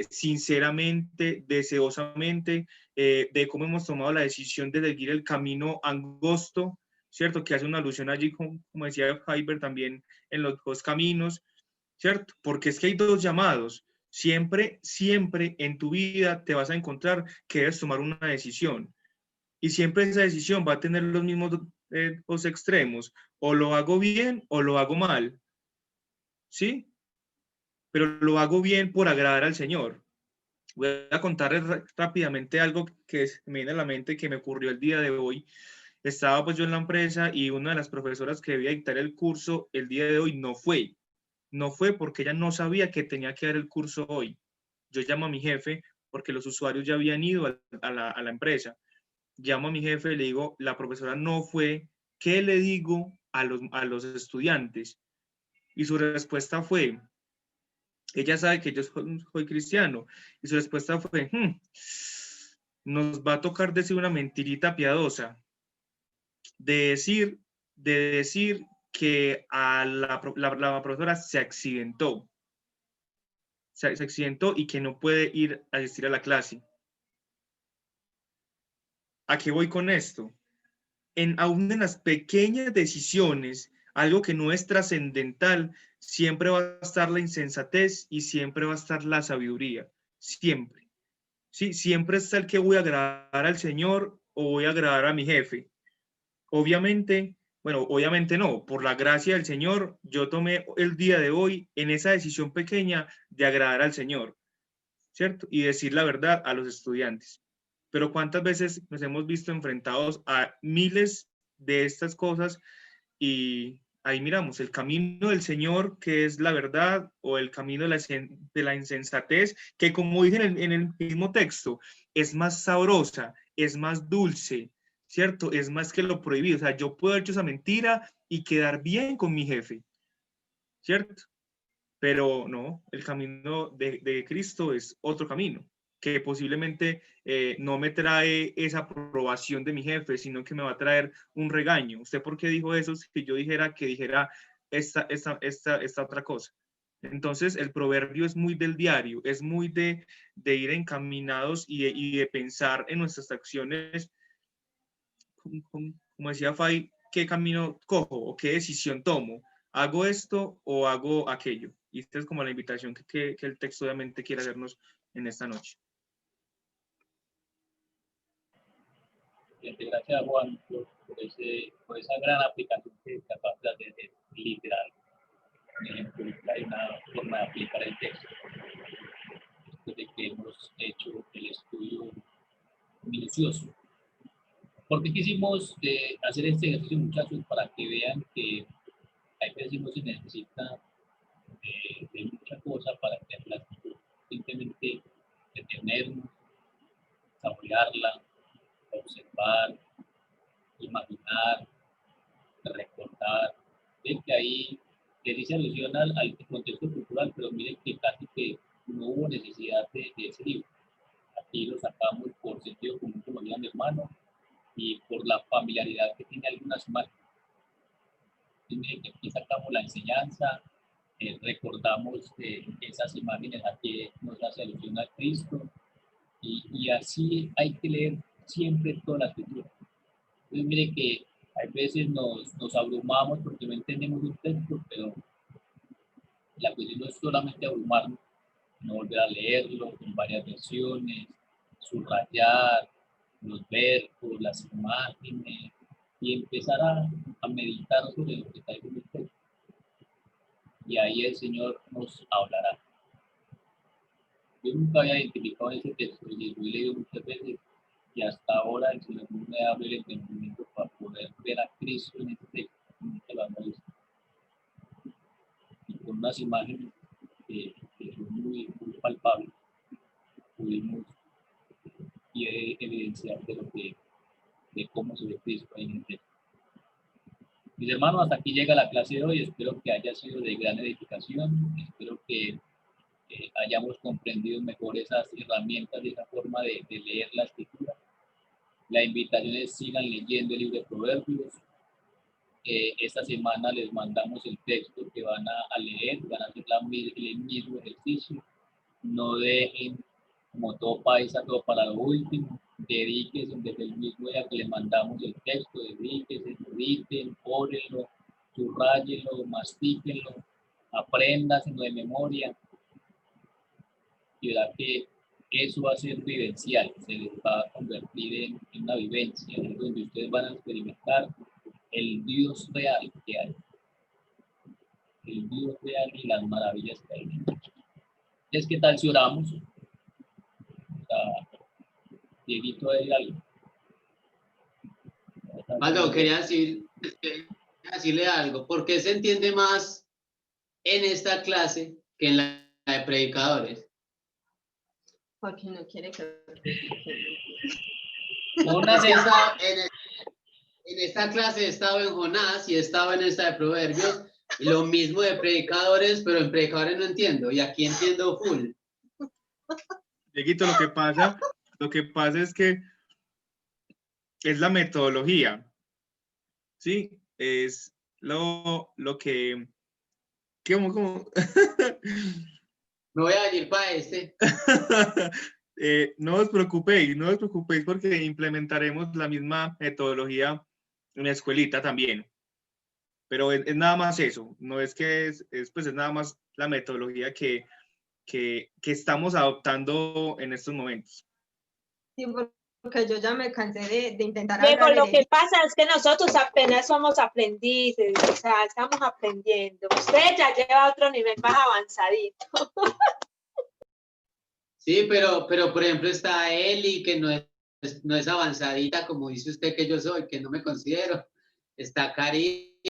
sinceramente, deseosamente, de cómo hemos tomado la decisión de seguir el camino angosto, ¿cierto? Que hace una alusión allí, como decía Fiber, también en los dos caminos, ¿cierto? Porque es que hay dos llamados. Siempre, siempre en tu vida te vas a encontrar que debes tomar una decisión. Y siempre esa decisión va a tener los mismos dos extremos. O lo hago bien o lo hago mal. ¿Sí? Pero lo hago bien por agradar al Señor. Voy a contarles rápidamente algo que me viene a la mente, que me ocurrió el día de hoy. Estaba pues yo en la empresa y una de las profesoras que debía dictar el curso el día de hoy no fue. No fue porque ella no sabía que tenía que dar el curso hoy. Yo llamo a mi jefe porque los usuarios ya habían ido a la empresa. Llamo a mi jefe y le digo, la profesora no fue, ¿qué le digo a los estudiantes? Y su respuesta fue, ella sabe que yo soy cristiano, y su respuesta fue, nos va a tocar decir una mentirita piadosa, de decir que a la profesora se accidentó y que no puede ir a asistir a la clase. ¿A qué voy con esto? Aún en las pequeñas decisiones, algo que no es trascendental, siempre va a estar la insensatez y siempre va a estar la sabiduría. Siempre. Sí, siempre está el que voy a agradar al Señor o voy a agradar a mi jefe. Obviamente no, por la gracia del Señor, yo tomé el día de hoy en esa decisión pequeña de agradar al Señor, ¿cierto? Y decir la verdad a los estudiantes. Pero ¿cuántas veces nos hemos visto enfrentados a miles de estas cosas y ahí miramos el camino del Señor, que es la verdad, o el camino de la insensatez, que como dije en el mismo texto, es más sabrosa, es más dulce, ¿cierto? Es más que lo prohibido. O sea, yo puedo haber hecho esa mentira y quedar bien con mi jefe, ¿cierto? Pero no, el camino de Cristo es otro camino, que posiblemente no me trae esa aprobación de mi jefe, sino que me va a traer un regaño. ¿Usted por qué dijo eso? Si yo dijera esta otra cosa. Entonces, el proverbio es muy del diario, es muy de ir encaminados y de pensar en nuestras acciones, como decía Fay, qué camino cojo o qué decisión tomo. ¿Hago esto o hago aquello? Y esta es como la invitación que el texto obviamente quiere hacernos en esta noche. Gracias, Juan, por esa gran aplicación que es capaz de hacer literal. Hay una forma de aplicar el texto. Después de que hemos hecho el estudio minucioso. ¿Por qué quisimos hacer este ejercicio, muchachos? Para que vean que hay veces no se necesita de mucha cosa para tener la actitud. Simplemente detenernos, saborearla, observar, imaginar, recordar. Ven que ahí le dice alusión al contexto cultural, pero miren que casi que no hubo necesidad de ese libro. Aquí lo sacamos por sentido común, como decía mi hermano, y por la familiaridad que tiene algunas imágenes. Miren que aquí sacamos la enseñanza, recordamos esas imágenes a que nos hace alusión a Cristo, y así hay que leer siempre toda la escritura. Entonces, mire que a veces nos abrumamos porque no entendemos un texto, pero la cuestión no es solamente abrumarnos, no volver a leerlo con varias versiones, subrayar los verbos, las imágenes y empezar a meditar sobre lo que está en el texto. Y ahí el Señor nos hablará. Yo nunca había identificado ese texto y lo he leído muchas veces y hasta ahora el Señor me abre el entendimiento para poder ver a Cristo en este texto. Nunca lo había visto. Y con unas imágenes que son muy palpables pudimos evidenciar de cómo se ve Cristo ahí en el texto. Mis hermanos, hasta aquí llega la clase de hoy. Espero que haya sido de gran edificación. Espero que hayamos comprendido mejor esas herramientas y esa forma de leer la escritura. La invitación es sigan leyendo el libro de Proverbios. Esta semana les mandamos el texto que van a leer, van a hacer el mismo ejercicio. No dejen como todo paisa, todo para lo último. Dedíquense desde el mismo día que les mandamos el texto, dedíquense, mediten, órenlo, subrayenlo, mastíquenlo, apréndanselo de memoria. Y verá que eso va a ser vivencial, se les va a convertir en una vivencia, donde ustedes van a experimentar el Dios real que hay, el Dios real y las maravillas que hay. Es que tal si oramos, Dieguito de algo. Aldo, quería decirle algo. ¿Por qué se entiende más en esta clase que en la de predicadores? Porque no quiere que... En esta clase he estado en Jonás y he estado en esta de Proverbios. Y lo mismo de predicadores, pero en predicadores no entiendo. Y aquí entiendo full. Dieguito, lo que pasa es que es la metodología, ¿sí? Es lo que ¿cómo? Me voy a venir para este. No os preocupéis porque implementaremos la misma metodología en la escuelita también. Pero es nada más eso, no es que es nada más la metodología que estamos adoptando en estos momentos. Sí, porque yo ya me cansé de intentar Diego, hablar. lo que pasa es que nosotros apenas somos aprendices, o sea, estamos aprendiendo. Usted ya lleva a otro nivel más avanzadito. Sí, pero por ejemplo está Eli, que no es avanzadita como dice usted que yo soy, que no me considero. Está Cari,